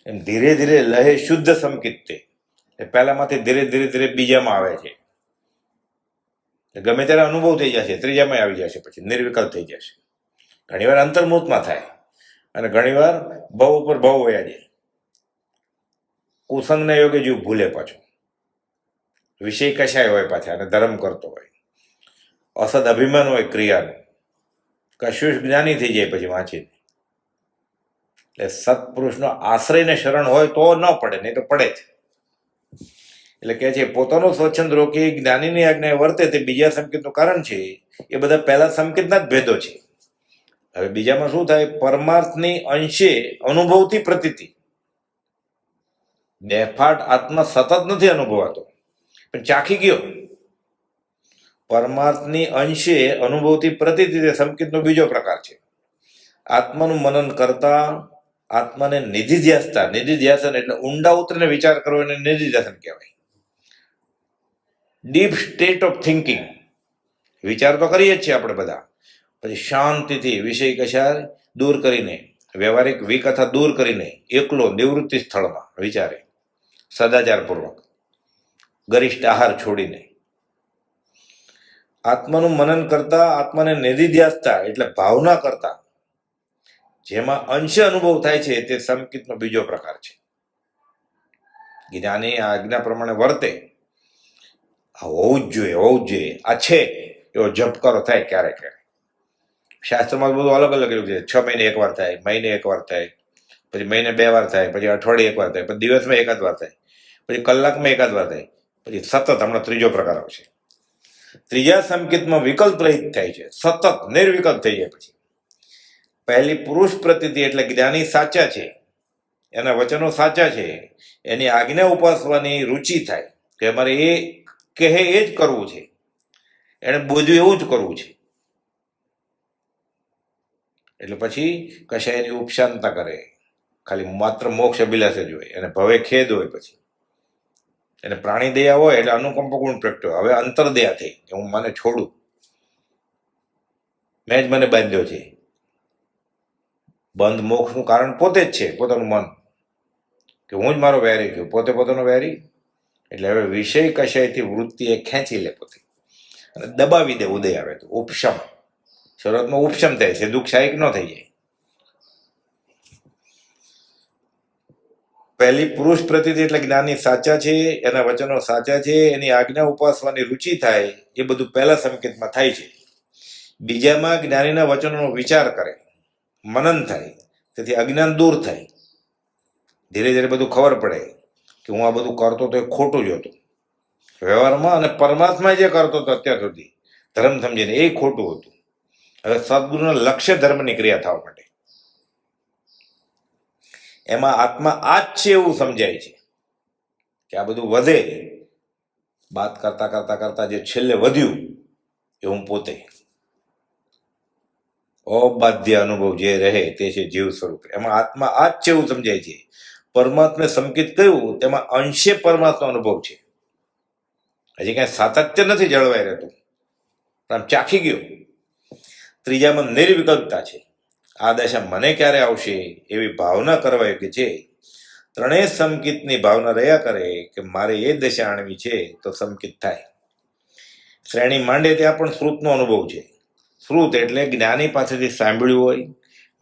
એમ ધીરે ધીરે લહે શુદ્ધ સંકેત તે પહેલામાંથી ધીરે ધીરે ધીરે બીજામાં આવે છે. ગમે ત્યારે અનુભવ થઈ જશે, ત્રીજામાં આવી જશે, પછી નિર્વિકલ્પ થઈ જશે. ઘણીવાર અંતર્મુખમાં થાય અને ઘણીવાર ભવ ઉપર ભવ વયા જાય. કુસંગના યોગે જીવ ભૂલે પાછો, વિષય કશાય હોય પાછા અને ધર્મ કરતો હોય, અસદ અભિમાન હોય ક્રિયાનું, કશું જ્ઞાની થઈ જાય પછી વાંચીને. એટલે સત્પુરુષનો આશ્રય ને શરણ હોય તો ન પડે, નહીં તો પડે જ. એટલે કે છે પોતાનો સ્વચ્છંદ રોકી જ્ઞાનીની આજ્ઞાએ વર્તે તે બીજા સંકેતનું કારણ છે. એ બધા પહેલા સંકેતના જ ભેદો છે. હવે બીજામાં શું થાય? પરમાર્થની અંશે અનુભવથી પ્રતીતિ. બેફાટ આત્મા સતત નથી અનુભવાતો પણ ચાખી ગયો. પરમાર્થની અંશે અનુભવથી પ્રતીતિ તે સંકેતનો બીજો પ્રકાર છે. આત્માનું મનન કરતા આત્માને નિધિધ્યાસતા. નિધિધ્યાસન એટલે ઊંડા ઉતરીને વિચાર કરવો એને નિધિધ્યાસન કહેવાય. Deep state of thinking. વિચાર તો કરીએ જ છીએ આપણે બધા, પછી શાંતિથી વિષય કશાય દૂર કરીને, વ્યવહારિક વિકથા દૂર કરીને એકલો નિવૃત્તિ સ્થળમાં વિચારે, સદાચારપૂર્વક, ગરિષ્ઠ આહાર છોડીને. આત્માનું મનન કરતા આત્માને નિધિધ્યાસતા એટલે ભાવના કરતા જેમાં અંશ અનુભવ થાય છે તે સંકેતનો બીજો પ્રકાર છે. જ્ઞાની આજ્ઞા પ્રમાણે વર્તે. આ હોવું જ જોઈએ, હોવું જ જોઈએ, આ છે એવો ઝબકારો થાય ક્યારેક ક્યારેક. શાસ્ત્રમાં બધું અલગ અલગ એવું છે. 6 મહિને 1 વાર થાય, મહિને 1 વાર થાય, પછી મહિને 2 વાર થાય, પછી અઠવાડિયે 1 વાર થાય, પછી દિવસમાં 1 વાર થાય, પછી કલાકમાં 1 વાર થાય, પછી સતત. હમણાં ત્રીજો પ્રકાર આવશે. ત્રીજા સંકેતમાં વિકલ્પ રહિત થાય છે, સતત નિર્વિકલ્પ થઈ જાય. પછી પહેલી પુરુષ પ્રતીતિ એટલે જ્ઞાની સાચા છે, એના વચનો સાચા છે, એની આજ્ઞા ઉપાસવાની રુચિ થાય કે અમારે એ કહે એ જ કરવું છે, એને બોધ્યું એવું જ કરવું છે. એટલે પછી કશાયની ઉપશાંતતા કરે, ખાલી માત્ર મોક્ષ અભિલાષ જ હોય, અને ભવે ખેદ હોય, પછી એને પ્રાણી દયા હોય એટલે અનુકંપ ગુણ પ્રગટ્યો. હવે અંતર દયા થઈ કે હું મને છોડું, મેં જ મને બાંધ્યો છે. બંધ મોક્ષનું કારણ પોતે જ છે, પોતાનું મન, કે હું જ મારો વેરી છું, પોતે પોતાનો વેરી. એટલે હવે વિષય કશાયથી વૃત્તિ એ ખેંચી લે પોતે અને દબાવી દે. ઉદય આવે તો ઉપશમ, શરૂઆતમાં ઉપશમ થાય છે, દુઃખ શાયિક ન થઈ જાય. પહેલી પુરુષ પ્રતીતિ એટલે જ્ઞાની સાચા છે, એના વચનો સાચા છે, એની આજ્ઞા ઉપાસવાની રુચિ થાય, એ બધું પહેલા સંકેતમાં થાય છે. બીજામાં જ્ઞાનીના વચનોનો વિચાર કરે, મનન થાય, તેથી અજ્ઞાન દૂર થાય. ધીરે ધીરે બધું ખબર પડે કે હું આ બધું કરતો તો એ ખોટું જ હતું વ્યવહારમાં, અને પરમાત્મા જે કરતો હતો અત્યાર સુધી ધર્મ સમજીને એ ખોટું હતું. હવે સદગુરુના લક્ષ્ય ધર્મની ક્રિયા થવા માટે એમાં આત્મા આ જ છે એવું સમજાય છે કે આ બધું વધે. વાત કરતા કરતા કરતા જે છેલ્લે વધ્યું એ હું પોતે. અબાધ્ય અનુભવ જે રહે તે છે જીવ સ્વરૂપ. એમાં આત્મા આ જ છે એવું સમજાય છે. પરમાત્મા સંકેત કહ્યું તેમાં અંશે પરમાત્મા અનુભવ છે. હજી કઈ સાતત્ય નથી જળવાઈ રહેતું, પણ આમ ચાખી ગયો. ત્રીજામાં નિર્વિકલ્પતા છે. આ દશા મને ક્યારે આવશે એવી ભાવના કરવા યોગ્ય છે. ત્રણેય સંકિતની ભાવના રહ્યા કરે કે મારે એ દશા આણવી છે તો સંકિત થાય. શ્રેણી માંડે ત્યાં પણ શ્રુતનો અનુભવ છે. શ્રુત એટલે જ્ઞાની પાસેથી સાંભળ્યું હોય,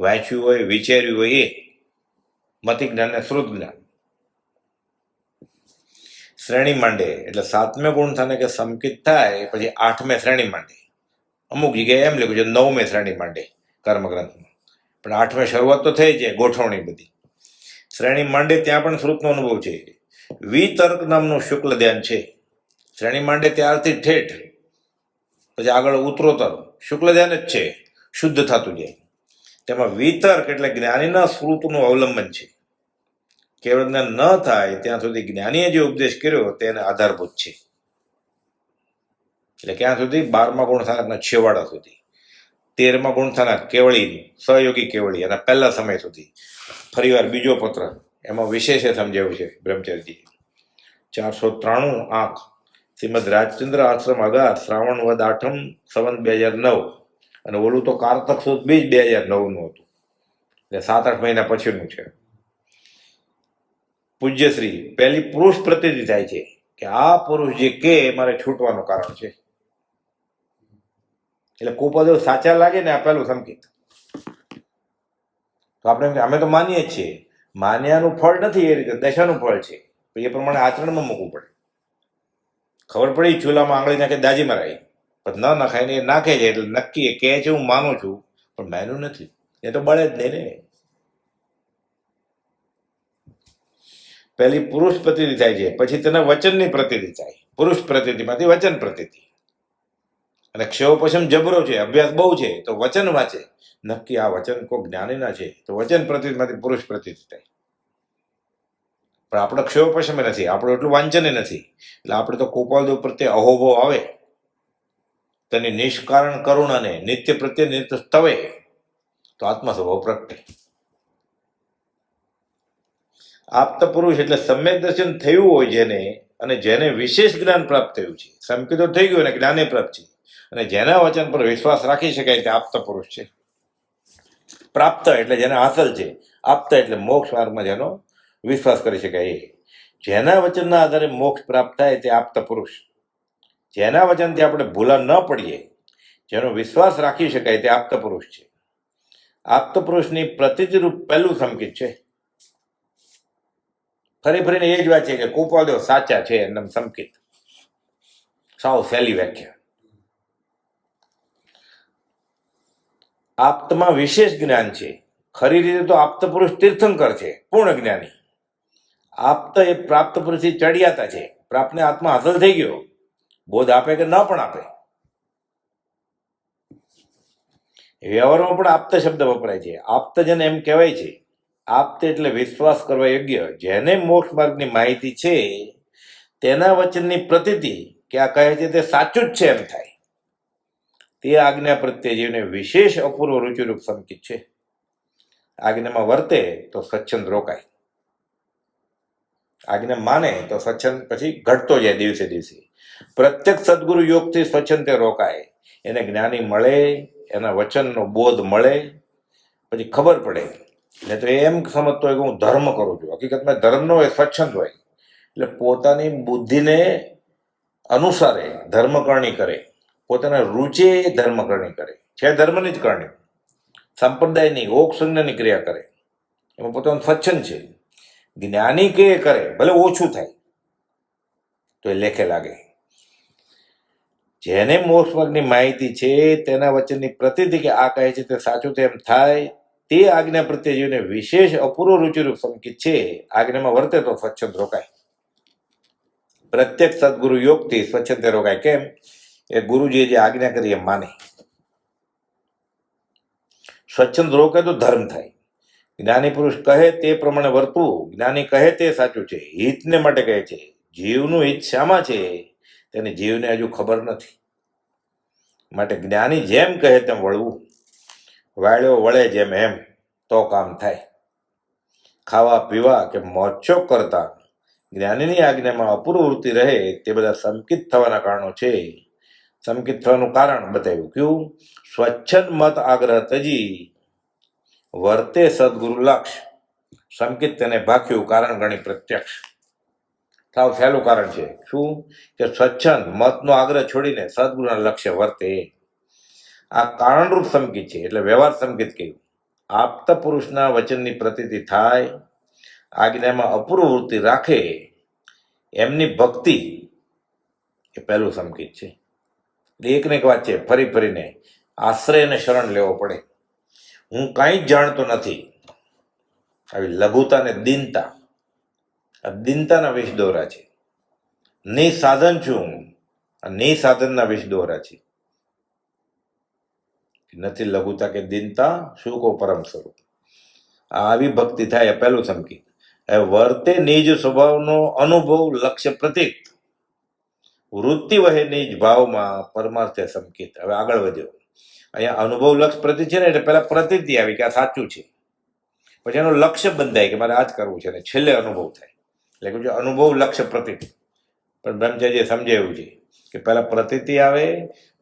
વાંચ્યું હોય, વિચાર્યું હોય, એ મતિ જ્ઞાન ને શ્રુત જ્ઞાન. શ્રેણી માંડે એટલે 7મે ગુણ થાને કે સંકિત થાય, પછી 8મે શ્રેણી માંડે. અમુક જગ્યાએ એમ લખ્યું છે 9મે શ્રેણી માંડે કર્મગ્રંથમાં, પણ 8મે શરૂઆત તો થઈ જાય, ગોઠવણી બધી. શ્રેણી માંડે ત્યાં પણ શ્રુતનો અનુભવ છે. વિતર્ક નામનું શુક્લ ધ્યાન છે. શ્રેણી માંડે ત્યારથી ઠેઠ, પછી આગળ ઉત્તરોત્તર શુક્લ ધ્યાન જ છે, શુદ્ધ થતું જાય. તેમાં વિતર્ક એટલે જ્ઞાનીના શ્રુતનું અવલંબન છે. કેવળ જ્ઞાન ન થાય ત્યાં સુધી જ્ઞાનીએ જે ઉપદેશ કર્યો તેને આધારભૂત છે. એટલે ક્યાં સુધી? 12મા ગુણસ્થાનકના છેવાડા સુધી, 13મા ગુણસ્થાનક કેવળી, સહયોગી કેવળી, અને પહેલા સમય સુધી. ફરીવાર બીજો પત્ર એમાં વિશેષે સમજાવ્યું છે બ્રહ્મચર્યજી. 493 આંક શ્રીમદ રાજચંદ્ર આશ્રમ અગાર શ્રાવણ વદ 8મ સંવત 2009, અને ઓલું તો કારતક સુદ બીજ 2009નું હતું, એટલે 7-8 મહિના પછીનું છે. પૂજ્યશ્રી પહેલી પુરુષ પ્રતીતિ થાય છે કે આ પુરુષ જે કે મારે છૂટવાનું કારણ છે. એટલે કુપદેવ સાચા લાગે ને આ પહેલું સંકેત. તો આપણે અમે તો માનીએ જ છીએ, માન્યાનું ફળ નથી, એ રીતે દશાનું ફળ છે. એ પ્રમાણે આચરણમાં મૂકવું પડે. ખબર પડી ચૂલામાં આંગળી નાખે દાજી મરાય, પણ ન નખાય ને એ નાખે છે એટલે નક્કી એ કહે છે હું માનું છું, પણ માન્યું નથી, એ તો બળે જ નહીં ને. પહેલી પુરુષ પ્રતીતિ થાય છે, પછી તેના વચનની પ્રતીતિ થાય. પુરુષ પ્રતીતિમાંથી વચન પ્રતીતિ. અને ક્ષયોપશમ જબરો છે, અભ્યાસ બહુ છે તો વચન વાંચે, નક્કી આ વચન કોઈ જ્ઞાનીના છે તો વચન પ્રતીતિમાંથી પુરુષ પ્રતીતિ થાય. પણ આપણો ક્ષયોપશમ નથી, આપણું એટલું વાંચન નથી, એટલે આપણે તો ગોપાલદેવ પ્રત્યે અહોભાવ આવે, તેની નિષ્કારણ કરુણાને નિત્ય પ્રત્યે નિત્ય સ્તવે તો આત્મા સ્વભાવ પ્રગટે. આપ્ત પુરુષ એટલે સમ્યક દર્શન થયું હોય જેને, અને જેને વિશેષ જ્ઞાન પ્રાપ્ત થયું છે. સંકેતો થઈ ગયું અને જ્ઞાને પ્રાપ્ત છે, અને જેના વચન પર વિશ્વાસ રાખી શકાય તે આપ્ત પુરુષ છે. પ્રાપ્ત એટલે જેને હાંસલ છે, આપ્ત એટલે મોક્ષ માર્ગમાં જેનો વિશ્વાસ કરી શકાય એ. જેના વચનના આધારે મોક્ષ પ્રાપ્ત થાય તે આપ્ત પુરુષ. જેના વચનથી આપણે ભૂલા ન પડીએ, જેનો વિશ્વાસ રાખી શકાય તે આપ્ત પુરુષ છે. આપ્ત પુરુષની પ્રતીતિરૂપ પહેલું સંકેત છે. ફરી ફરીને એ જ વાત છે કે કુપાદેવ સાચા છે, એમ સંકેત. સાવ સહેલી વ્યાખ્યા. આપ્તમાં વિશેષ જ્ઞાન છે. ખરી રીતે તો આપ્ત પુરુષ તીર્થંકર છે, પૂર્ણ જ્ઞાની. આપ્ત એ પ્રાપ્ત પુરુષથી ચડિયાતા છે. પ્રાપ્તને આત્મા હાંસલ થઈ ગયો, બોધ આપે કે ન પણ આપે. વ્યવહારમાં પણ આપ્ત શબ્દ વપરાય છે. આપ્તજન એમ કહેવાય છે. આપ્ત એટલે વિશ્વાસ કરવા યોગ્ય, જેને મોક્ષ માર્ગની માહિતી છે તેના વચનની પ્રતીતિ કે આ કહે છે તે સાચું જ છે એમ થાય. તે આજ્ઞા પ્રત્યે જીવને વિશેષ અપૂર્વ રુચિરૂપ સંકિત છે. આજ્ઞામાં વર્તે તો સ્વચ્છંદ રોકાય, આજ્ઞા માને તો સ્વચ્છંદ પછી ઘટતો જાય દિવસે દિવસે. પ્રત્યક્ષ સદગુરુ યોગથી સ્વચ્છંદ તે રોકાય. એને જ્ઞાની મળે, એના વચનનો બોધ મળે, પછી ખબર પડે. એટલે તો એમ સમજતો હોય કે હું ધર્મ કરું છું, હકીકતમાં ધર્મ નો હોય, સ્વચ્છંદ હોય. એટલે પોતાની બુદ્ધિને અનુસારે ધર્મકરણી કરે, પોતાના રૂચે ધર્મકરણી કરે, છે ધર્મની જ કરણી, સંપ્રદાયની ઓક સંજ્ઞાની ક્રિયા કરે, એમાં પોતાનું સ્વચ્છંદ છે. જ્ઞાની કે કરે, ભલે ઓછું થાય તો એ લેખે લાગે. જેને મોક્ષ માર્ગની માહિતી છે તેના વચનની પ્રતિતિ કે આ કહે છે તે સાચું તેમ થાય, તે આજ્ઞા પ્રત્યે જીવને વિશેષ અપૂર્વ રુચિરૂપ સંકિત છે. આજ્ઞામાં વર્તે તો સ્વચ્છંદ રોકાય. પ્રત્યેક સદગુરુ યોગથી સ્વચ્છંદ રોકાય. કેમ? એ ગુરુજીએ જે આજ્ઞા કરી એ માને. સ્વચ્છંદ રોકે તો ધર્મ થાય. જ્ઞાની પુરુષ કહે તે પ્રમાણે વર્તવું, જ્ઞાની કહે તે સાચું છે, હિતને માટે કહે છે. જીવનું હિત શામાં છે તેને જીવને હજુ ખબર નથી. માટે જ્ઞાની જેમ કહે તેમ વળવું, વાળ્યો વળે જેમ એમ તો કામ થાય. ખાવા પીવા કે મોજશોખ કરતા જ્ઞાનીની આજ્ઞામાં અપૂર્વ વૃત્તિ રહે તે બધા સંકિત થવાના કારણો છે. સંકિત થવાનું કારણ બતાવ્યું. કયું? સ્વચ્છંદ મત આગ્રહ તજી વર્તે સદગુરુ લક્ષ. સંકિત તેને ભાખ્યું, કારણ ગણી પ્રત્યક્ષ. સાવ સહેલું કારણ છે. શું? કે સ્વચ્છંદ મતનો આગ્રહ છોડીને સદગુરુના લક્ષ્ય વર્તે. આ કારણરૂપ સંકિત છે, એટલે વ્યવહાર સંકિત કહ્યું. આપતા પુરુષના વચનની પ્રતીતિ થાય, આજ્ઞામાં અપૂર્વ વૃત્તિ રાખે, એમની ભક્તિ એ પહેલું સંકિત છે. એકને એક વાત છે, ફરી ફરીને આશ્રય અને શરણ લેવો પડે. હું કાંઈ જ જાણતો નથી, આવી લઘુતા ને દીનતા, આ દીનતાના વિષ દોરા છે. નિસાધન છું, નિસાધનના વિષ દોરા છે. નથી લઘુતા કે દીનતા, શું કહો પરમ સ્વરૂપ. આવી ભક્તિ થાય, પહેલું સંકિત. વર્તે નિજ સ્વભાવનો અનુભવ લક્ષ્ય પ્રતીક, વૃત્તિ વહે નિજ ભાવમાં પરમાર્થે સંકિત. હવે આગળ વધ્યો. અહીંયા અનુભવ લક્ષ્ય પ્રતીક છે ને, એટલે પહેલા પ્રતીતિ આવી કે આ સાચું છે, પછી એનું લક્ષ્ય બંધાય કે મારે આ જ કરવું છે, અને છેલ્લે અનુભવ થાય. એટલે કહ્યું છે અનુભવ લક્ષ્ય પ્રતીક. પણ બ્રહ્મચારી સમજે એવું છે કે પહેલા પ્રતીતિ આવે,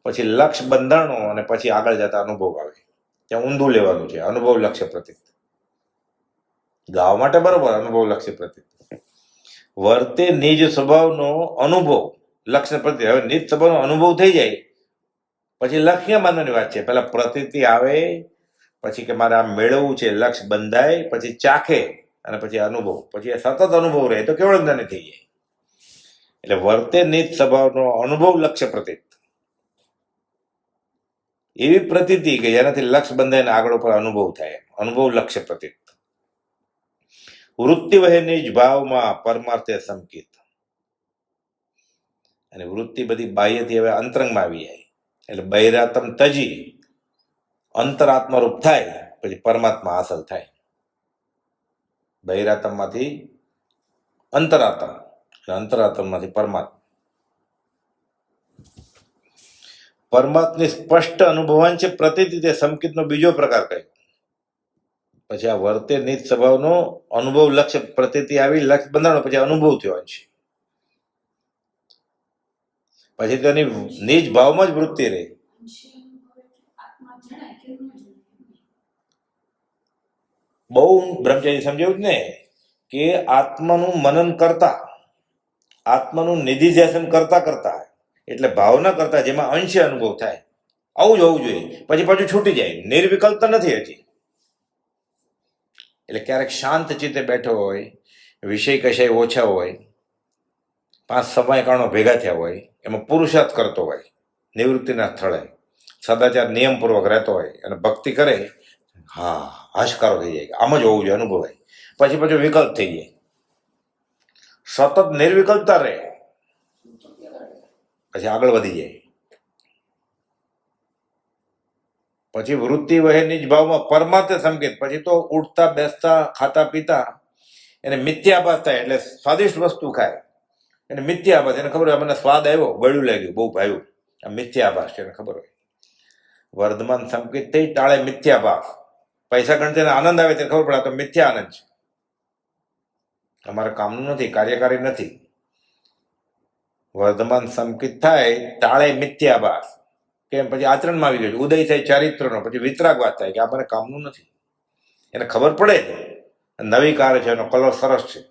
પછી લક્ષ્ય બંધાણો, અને પછી આગળ જતા અનુભવ આવે. ત્યાં ઊંધું લેવાનું છે. અનુભવ લક્ષ્ય પ્રતીક ગાવા માટે બરોબર, અનુભવ લક્ષ્ય પ્રતીક. વર્તે નિજ સ્વભાવનો અનુભવ લક્ષ્ય પ્રતીક. હવે નિજ સ્વભાવનો અનુભવ થઈ જાય પછી લક્ષ્ય માનવાની વાત છે. પહેલા પ્રતીતિ આવે, પછી કે મારે આ મેળવવું છે, લક્ષ્ય બંધાય, પછી ચાખે, અને પછી અનુભવ, પછી સતત અનુભવ રહે તો કેવળ જ્ઞાની થઈ જાય. એટલે વર્તે નિજ સ્વભાવનો અનુભવ લક્ષ્ય પ્રતીક. એવી પ્રતીતિ કે જેનાથી લક્ષ્ય બંધાઈને આગળ ઉપર અનુભવ થાય, અનુભવ લક્ષ્ય પ્રતીક. વૃત્તિ વહે નિજ ભાવમાં પરમાર્થે સંકિત. અને વૃત્તિ બધી બાહ્યથી હવે અંતરંગમાં આવી જાય, એટલે બહિરાત્મ તજી અંતરાત્મા રૂપ થાય, પછી પરમાત્મા હાંસલ થાય. બહિરાત્મમાંથી અંતરાત્મ, અંતરાત્મમાંથી પરમાત્મા. પરમાત્માની સ્પષ્ટ અનુભવાન છે પ્રતીતિ, તે સંકિતનો બીજો પ્રકાર કહ્યો. પછી આ વર્તે નિજ સ્વભાવનો અનુભવ લક્ષ્ય પ્રતીતિ આવી, લક્ષ્ય બંધાણો, પછી અનુભવ થયો છે. પછી તેની નિજ ભાવમાં જ વૃત્તિ રહે. બહુ બ્રહ્મચારી સમજાવ્યું ને કે આત્માનું મનન કરતા, આત્માનું નિધિધ્યાસન કરતા કરતા, એટલે ભાવના કરતા જેમાં અંશે અનુભવ થાય, આવું જ હોવું જોઈએ. પછી પાછું છૂટી જાય, નિર્વિકલ્પતા નથી હજી. એટલે ક્યારેક શાંત ચિત્તે બેઠો હોય, વિષય કશાય ઓછા હોય, 5 સમય કારણો ભેગા થયા હોય, એમાં પુરુષાર્થ કરતો હોય, નિવૃત્તિના સ્થળે સદાચાર નિયમપૂર્વક રહેતો હોય, અને ભક્તિ કરે, હા હાશકારો થઈ જાય, આમ જ હોવું જોઈએ, અનુભવાય. પછી પાછું વિકલ્પ થઈ જાય. સતત નિર્વિકલ્પતા રહે, પછી આગળ વધી જાય. પછી વૃત્તિ વહે નિજ ભાવમાં પરમાર્થે સંકેત. પછી તો ઉઠતા બેસતા ખાતા પીતા એને મિથ્યાભાસ થાય. એટલે સ્વાદિષ્ટ વસ્તુ ખાય એને મિથ્યાભાસ, એને ખબર હોય મને સ્વાદ આવ્યો, ગળ્યું લાગ્યું, બહુ ભાવ્યું, આ મિથ્યાભાસ છે, એને ખબર હોય. વર્ધમાન સંકેત થઈ, ટાળે મિથ્યાભાસ. પૈસા ગણતરીને આનંદ આવે ત્યારે ખબર પડે આ તો મિથ્યા આનંદ છે, અમારા કામનું નથી, કાર્યકારી નથી. વર્ધમાન સંકેત થાય, ટાળે મિથ્યાભાસ. કેમ? પછી આચરણમાં આવી ગયું, ઉદય થાય ચારિત્રનો, પછી વિતરાગવાદ થાય કે આ મને કામનું નથી. એને ખબર પડે છે નવી કાર છે, એનો કલર સરસ છે,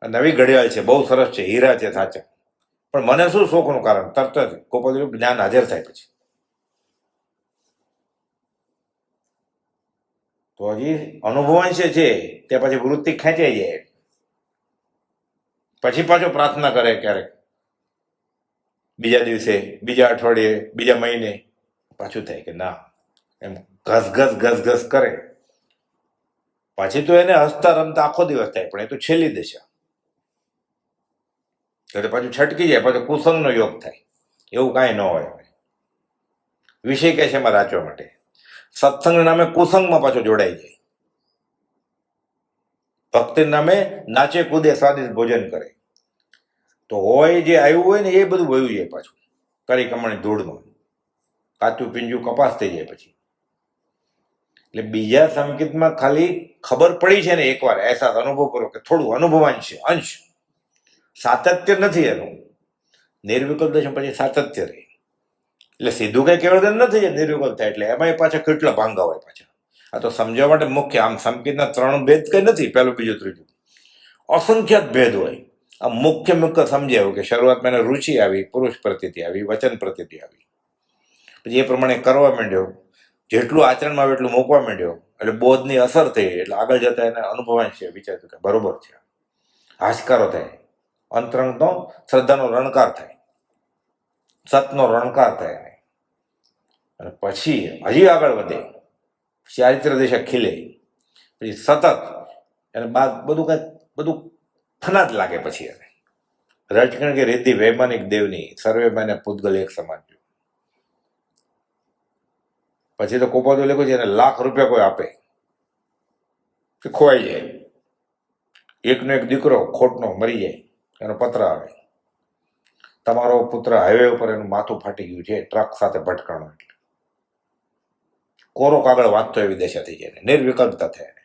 નવી ઘડિયાળ છે, બહુ સરસ છે, હીરા છે સાચા, પણ મને શું શોખનું કારણ? તરત જ કોપોદિયું જ્ઞાન હાજર થાય. પછી તો હજી અનુભવાંશ છે તે પછી વૃત્તિ ખેંચાઈ જાય, પછી પાછો પ્રાર્થના કરે ક્યારેક, બીજા દિવસે, બીજા અઠવાડિયે, બીજા મહિને પાછું થાય કે ના, એમ ઘસ કરે. પછી તો એને હસતા રમતા આખો દિવસ થાય, પણ એ તો છેલ્લી દશા. એટલે પાછું છટકી જાય, પાછો કુસંગનો યોગ થાય. એવું કાંઈ ન હોય. વિષય કે છે એમાં રાચવા માટે, સત્સંગ નામે કુસંગમાં પાછો જોડાઈ જાય. ભક્તિ નામે નાચે કૂદે સ્વાદિષ્ટ ભોજન કરે. તો હોય જે આવ્યું હોય ને એ બધું વયું જાય પાછું કરી કમણી ધૂળમાં, કાચું પીંજું કપાસ થઈ જાય. પછી એટલે બીજા સંકેતમાં ખાલી ખબર પડી છે ને એકવાર, અહેસાસ અનુભવ કરો કે થોડું અનુભવાંશ છે, અંશ, સાતત્ય નથી એનું. નિર્વિકલ્પ દર્શન પછી સાતત્ય રહે, એટલે સીધું કઈ કેવળ નથી નિર્વિકલ્પ થાય. એટલે એમાં પાછા કેટલા ભાંગા હોય પાછા. આ તો સમજવા માટે મુખ્ય, આમ સંકેતના 3 ભેદ કઈ નથી, પહેલું બીજું ત્રીજું, અસંખ્યાત ભેદ હોય. આ મુખ્ય સમજાયું કે શરૂઆતમાં એને રુચિ આવી, પુરુષ પ્રતીતિ આવી, વચન પ્રતીતિ આવી, પછી એ પ્રમાણે કરવા માંડ્યો, જેટલું આચરણમાં આવે એટલું મૂકવા માંડ્યો, એટલે બોધની અસર થઈ, એટલે આગળ જતા એને અનુભવાંશ છે, વિચાર્યું કે બરોબર છે, હાશકારો થાય, અંતરંગનો શ્રદ્ધાનો રણકાર થાય, સતનો રણકાર થાય, અને પછી હજી આગળ વધે, ચારિત્ર દિશા ખીલે, પછી સતત એને બાદ બધું ફના જ લાગે. પછી એને રજકણ કે રીતિ વૈમાનિક દેવની, સર્વે માને પૂતગલ એક સમાન. પછી તો કોપાદો લખ્યું છે એને લાખ રૂપિયા કોઈ આપે કે ખોવાઈ જાય. એકનો એક દીકરો ખોટનો મરી જાય, એનો પત્ર આવે, તમારો પુત્ર હાઈવે ઉપર એનું માથું ફાટી ગયું છે, ટ્રક સાથે ભટકાણો. એટલે કોરો કાગળ વાંચતો એવી દશા થઈ જાય, નિર્વિકલ્પતા થાય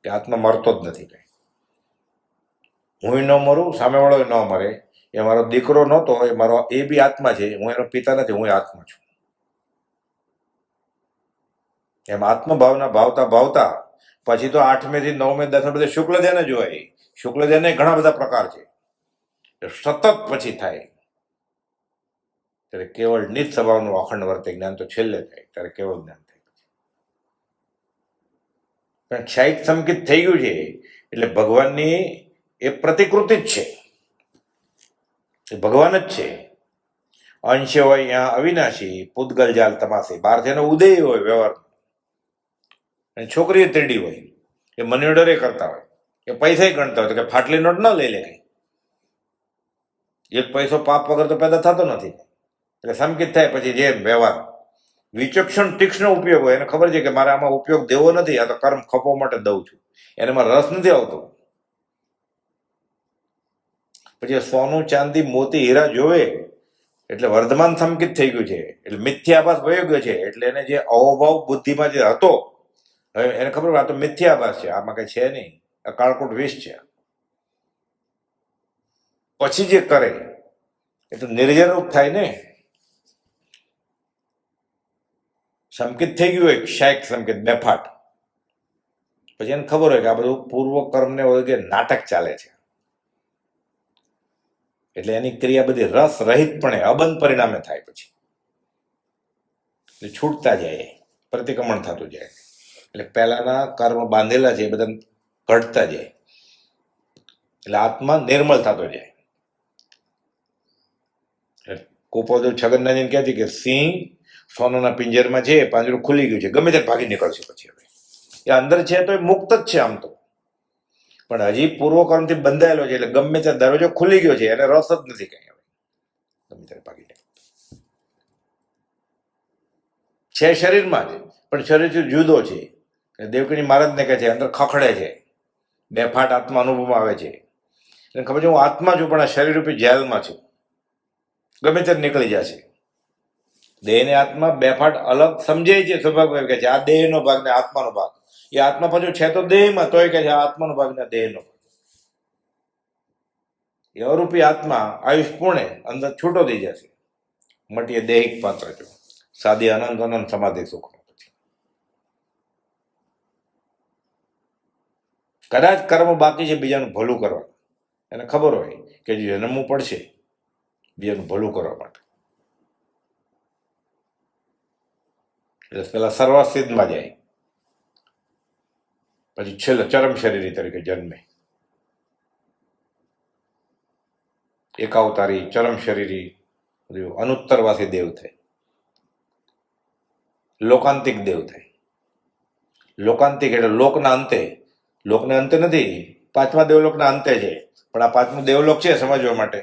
કે આત્મા મરતો જ નથી. કઈ હું ન મરું, સામેવાળો ન મરે, એ મારો દીકરો નહોતો, એ બી આત્મા છે, હું એનો પિતા નથી, હું આત્મા છું. એમ આત્મભાવના ભાવતા પછી તો 8મે થી 9મે 10મે બધે શુક્લ ધ્યાન જ હોય. શુક્લ ધ્યાન ઘણા બધા પ્રકાર છે, સતત પછી થાય ત્યારે કેવળ નિજ સ્વભાવનું અખંડ વર્તે જ્ઞાન તો છેલ્લે થાય, ત્યારે કેવળ જ્ઞાન થાય. પણ ક્ષાયિક સંકેત થઈ ગયું છે એટલે ભગવાનની એ પ્રતિકૃતિ જ છે, એ ભગવાન જ છે. અંશ હોય અહીંયા અવિનાશી, પૂતગલ જાલ તમાસી, બહાર તેનો ઉદય હોય વ્યવહાર, અને છોકરી તેડી હોય, એ મની ઓર્ડર કરતા હોય, એ પૈસા ગણતા હોય, તો કે ફાટલી નોટ ન લઈ લે. કઈ એક પૈસો પાપ વગર તો પેદા થતો નથી. એટલે સંકેત થાય પછી જે વ્યવહાર, વિચક્ષણ તીક્ષ્ણ ઉપયોગ હોય, એને ખબર છે કે મારે આમાં ઉપયોગ દેવો નથી, આ તો કર્મ ખપવા માટે દઉં છું, એનામાં રસ નથી આવતો. પછી સોનું ચાંદી મોતી હીરા જોવે એટલે વર્ધમાન સંકેત થઈ ગયું છે, એટલે મિથ્યાભાસ વયો ગયો છે. એટલે એને જે અહોભાવ બુદ્ધિમાં જે હતો, હવે એને ખબર આ તો મિથ્યાભાસ છે, આમાં કઈ છે નહીં, આ કાળકૂટ વિષ છે. પછી જે કરે એ તો નિર્જરૂપ થાય ને. સંકેત થઈ ગયું હોય ક્ષાયક સંકેત, બેફાટ. પછી એને ખબર હોય કે આ બધું પૂર્વ કર્મને વળગે નાટક ચાલે છે, એટલે એની ક્રિયા બધી રસ રહિતપણે અબંધ પરિણામે થાય. પછી એટલે છૂટતા જાય, પ્રતિક્રમણ થતું જાય, એટલે પહેલાના કર્મ બાંધેલા છે એ બધા ઘટતા જાય, એટલે આત્મા નિર્મળ થતો જાય. કોપોદેવ છગનનાજીને કહે છે કે સિંહ સોનાના પિંજરમાં છે, પાંજરું ખુલી ગયું છે, ગમે ત્યારે ભાગી નીકળશે. પછી હવે એ અંદર છે તો એ મુક્ત જ છે આમ તો, પણ હજી પૂર્વકર્મથી બંધાયેલો છે, એટલે ગમે ત્યાં દરવાજો ખુલી ગયો છે, એને રસ જ નથી કઈ. હવે ગમે ત્યારે ભાગી નીકળે છે શરીરમાં જ, પણ શરીરથી જુદો છે. દેવકીની મહારાજને કહે છે અંદર ખખડે છે, બેફાટ આત્મા અનુભવમાં આવે છે. એને ખબર છે હું આત્મા છું, પણ આ શરીર રૂપી જેલમાં છું, ગમે ત્યારે નીકળી જશે. દેહ ને આત્મા બે ફાટ અલગ સમજે છે. સ્વભાવ કે છે આ દેહનો ભાગ ને આત્માનો ભાગ. એ આત્મા પાછું છે તો દેહમાં, તોય કે છે આ આત્માનો ભાગ ને દેહનો ભાગ. એ અરૂપી આત્મા આયુષ પૂર્ણે અંદર છૂટો થઈ જશે, મટીએ દૈહિક પાત્ર જો સાદી અનંત અનંત સમાધિ સુખ. કદાચ કર્મ બાકી છે બીજાનું ભલું કરવાનું, એને ખબર હોય કે જન્મવું પડશે બીજાનું ભલું કરવા માટે, એટલે પેલા સર્વસિદ્ધમાં જાય, પછી છેલ્લે ચરમ શરીરી તરીકે જન્મે. એકાવતારી ચરમ શરીરી અનુત્તરવાસી દેવ થાય, લોકાંતિક દેવ થાય. લોકાંતિક એટલે લોકના અંતે. લોકને અંતે નથી, પાંચમા દેવલોકના અંતે છે, પણ આ પાંચમું દેવલોક છે સમજવા માટે.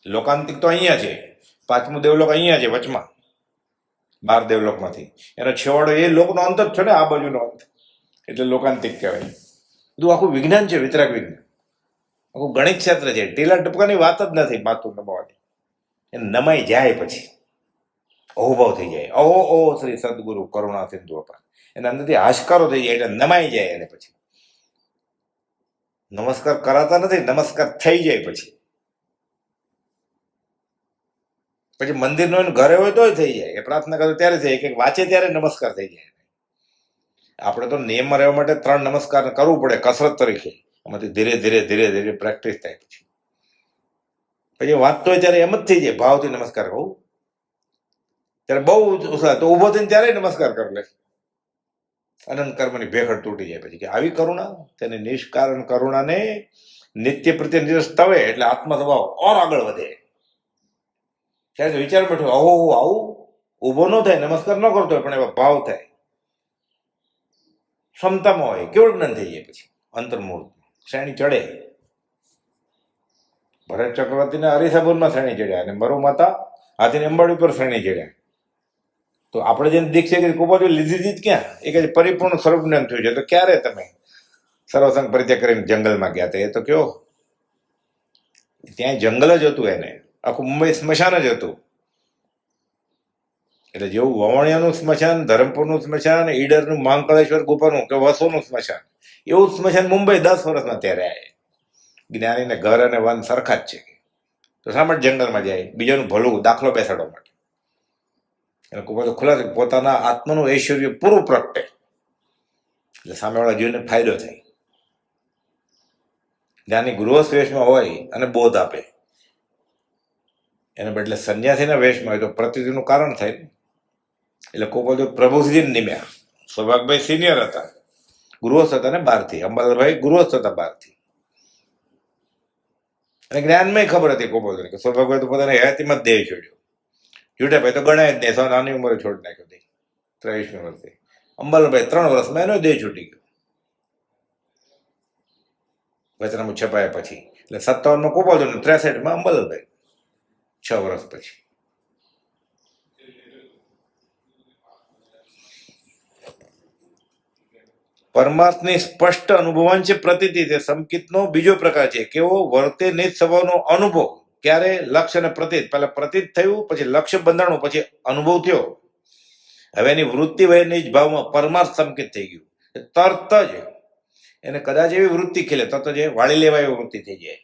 લોકાંતિક તો અહીંયા છે, પાંચમું દેવલોક અહીંયા છે વચમાં, 12 દેવલોકમાંથી એનો છેવાડો એ લોકનો અંત જ છે ને, આ બાજુનો અંત, એટલે લોકાંતિક કહેવાય. બધું આખું વિજ્ઞાન છે, વિતરાગ વિજ્ઞાન, આખું ગણિત ક્ષેત્ર છે. ટીલા ટપકાની વાત જ નથી માતું નમાવાની. એ નમાઈ જાય પછી અહોભાવ થઈ જાય, અહો શ્રી સદગુરુ કરુણા સિંધુ અપાર, એના અંદરથી હાશકારો થઈ જાય એટલે નમાઈ જાય. એને પછી નમસ્કાર કરાતા નથી, નમસ્કાર થઈ જાય. પછી મંદિરનો એનું ઘરે હોય તોય થઈ જાય, એ પ્રાર્થના કરે ત્યારે થઈ જાય, કે વાંચે ત્યારે નમસ્કાર થઈ જાય. આપણે તો નિયમમાં રહેવા માટે 3 નમસ્કાર કરવું પડે કસરત તરીકે, એમાંથી ધીરે ધીરે ધીરે ધીરે પ્રેક્ટિસ થાય. પછી વાંચતો હોય ત્યારે એમ જ થઈ જાય, ભાવથી નમસ્કાર કહું ત્યારે બહુ ઉત્સાહ, તો ઉભો થઈને ત્યારે નમસ્કાર કરી લે. અનંત કર્મની ભેખડ તૂટી જાય. પછી કે આવી કરુણા, તેને નિષ્કારણ કરુણાને નિત્ય પ્રત્યે નિરસ તવે એટલે આત્મ સ્વભાવ ઓર આગળ વધે. ત્યારે વિચાર બેઠો, આવું ઉભો ન થાય, નમસ્કાર ન કરતો હોય, પણ એવા ભાવ થાય, ક્ષમતામાં હોય, કેવળ જ્ઞાન થઈ જાય. પછી અંતર્મૂળ શ્રેણી ચડે. ભરત ચક્રવર્તીને હરિસભુરમાં શ્રેણી ચડ્યા, અને મરુ માતા હાથીની અંબાડી પર શ્રેણી ચડ્યા. તો આપણે જેને દીક્ષા કે કુપાટી લીધી જ ક્યાં? એ કે પરિપૂર્ણ સ્વરૂપ જ્ઞાન થયું છે. તો ક્યારે તમે સર્વસંગ પરિત્યાગ કરીને જંગલમાં ગયા હતા? એ તો કયો, ત્યાં જંગલ જ હતું, એને આખું મુંબઈ સ્મશાન જ હતું. એટલે જેવું વવાણિયાનું સ્મશાન, ધરમપુરનું સ્મશાન, ઈડરનું માંકળેશ્વર ગુફાનું કે વસોનું સ્મશાન, એવું સ્મશાન મુંબઈ 10 વર્ષમાં ત્યારે આવે. જ્ઞાનીને ઘર અને વન સરખા જ છે. તો શા માટે જંગલમાં જાય? બીજાનું ભલું, દાખલો બેસાડવા માટે. એને કુપાતો ખુલ્લા પોતાના આત્માનું ઐશ્વર્ય પૂરું પ્રગટે, એટલે સામેવાળા જીવને ફાયદો થાય. જ્ઞાની ગૃહસ્થ વેશમાં હોય અને બોધ આપે, એને બદલે સંન્યાસીના વેશમાં હોય તો પ્રતિથિનું કારણ થાય. એટલે કુપાતો પ્રભુજીને નિમ્યા. સૌભાગભાઈ સિનિયર હતા, ગૃહસ્થ હતા ને બહારથી. અંબાલાલભાઈ ગૃહસ્થ હતા બહારથી, અને જ્ઞાનમાં ખબર હતી કુપાતોને કે સૌભાગભાઈ તો પોતાની હયાતીમાં જ દેહ છોડ્યો. જુઠાભાઈ તો ગણાય જ નહીં, સૌ નાની ઉંમરે છોડી નાખ્યો હતી, 23મી વર્ષે. અંબાલાલભાઈ 3 વર્ષમાં એનો દેહ છૂટી ગયો વચનામું છપાયા પછી. એટલે 57માં કુપાતો, 63માં અંબાલાલભાઈ, 6 વર્ષ પછી. પરમાર્થની સ્પષ્ટ અનુભવાંશ પ્રતીતિ તે સંકિતનો બીજો પ્રકાર છે. કેવો? વર્તે નિજ સ્વભાવનો અનુભવ. ક્યારે? લક્ષ્ય અને પ્રતીત. પહેલા પ્રતીત થયું, પછી લક્ષ્ય બંધાણું, પછી અનુભવ થયો. હવે એની વૃત્તિ વય નિજ ભાવમાં પરમાર્થ સંકિત થઈ ગયું. તરત જ એને કદાચ એવી વૃત્તિ ખીલે, તરત જ વાળી લેવા એવી વૃત્તિ થઈ જાય.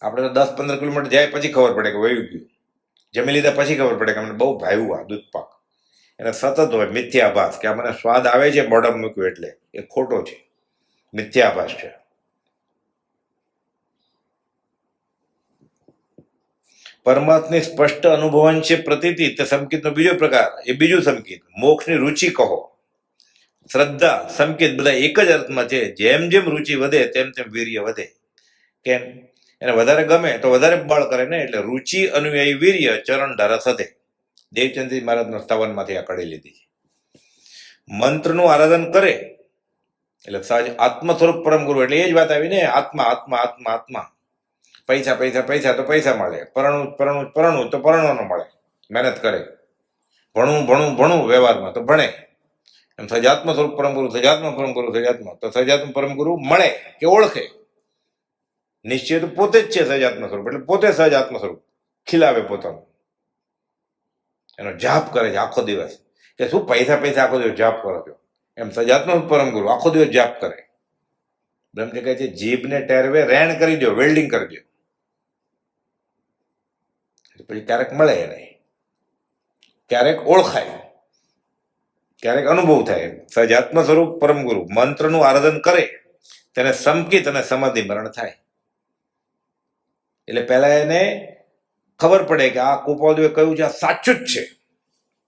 આપણે તો 10-15 કિલોમીટર જાય પછી ખબર પડે કે વયું ગયું. જમી લીધા પછી ખબર પડે કે અમને બહુ ભાવ્યું આ દૂધ પાક. એને સતત હોય મિથ્યાભાસ, કે આ મને સ્વાદ આવે છે મોઢામાં મૂક્યું એટલે, એ ખોટો છે, મિથ્યાભાસ છે. પરમાત્માની સ્પષ્ટ અનુભવાંશ પ્રતીતિ તે સંકિતનો બીજો પ્રકાર. એ બીજું સંકિત. મોક્ષની રુચિ કહો, શ્રદ્ધા, સંકિત બધા એક જ અર્થમાં છે. જેમ જેમ રુચિ વધે તેમ તેમ વીર્ય વધે. કેમ? એને વધારે ગમે તો વધારે બળ કરે ને, એટલે રુચિ અનુયાયી વીર્ય ચરણ ધારા થતે. દેવચંદ્રજી મહારાજના સ્થાવનમાંથી આ કડી લીધી છે. મંત્રનું આરાધન કરે એટલે સહજ આત્મ સ્વરૂપ પરમ ગુરુ, એટલે એ જ વાત આવી ને, આત્મા આત્મા આત્મા આત્મા. પૈસા પૈસા પૈસા તો પૈસા મળે, પરણું પરણું પરણું તો પરણવાનું મળે, મહેનત કરે. ભણવું ભણવું ભણવું વ્યવહારમાં તો ભણે. એમ સજાત્મ સ્વરૂપ પરમ ગુરુ, સજાત્મ પરમ ગુરુ, સજાત્મ તો સજાત્મ પરમ ગુરુ મળે કે ઓળખે. નિશ્ચય તો પોતે જ છે સજાત્મ સ્વરૂપ, એટલે પોતે સજાત્મ સ્વરૂપ ખીલાવે પોતાનું. એનો જાપ કરે છે આખો દિવસ, કે શું પૈસા પૈસા આખો દિવસ જાપ કરો છો, એમ સજાત્મ પરમ ગુરુ આખો દિવસ જાપ કરે. બ્રહ્મજી કહે છે જીભને ટેરવે રેણ કરી દો, વેલ્ડિંગ કરી દો, પછી ક્યારેક મળે એને, ક્યારેક ઓળખાય, ક્યારેક અનુભવ થાય. સજાત્મ સ્વરૂપ પરમ ગુરુ મંત્રનું આરાધન કરે તેને સંકિત અને સમાધિ મરણ થાય. એટલે પહેલા એને ખબર પડે કે આ કૃપાળુએ કહ્યું છે આ સાચું જ છે,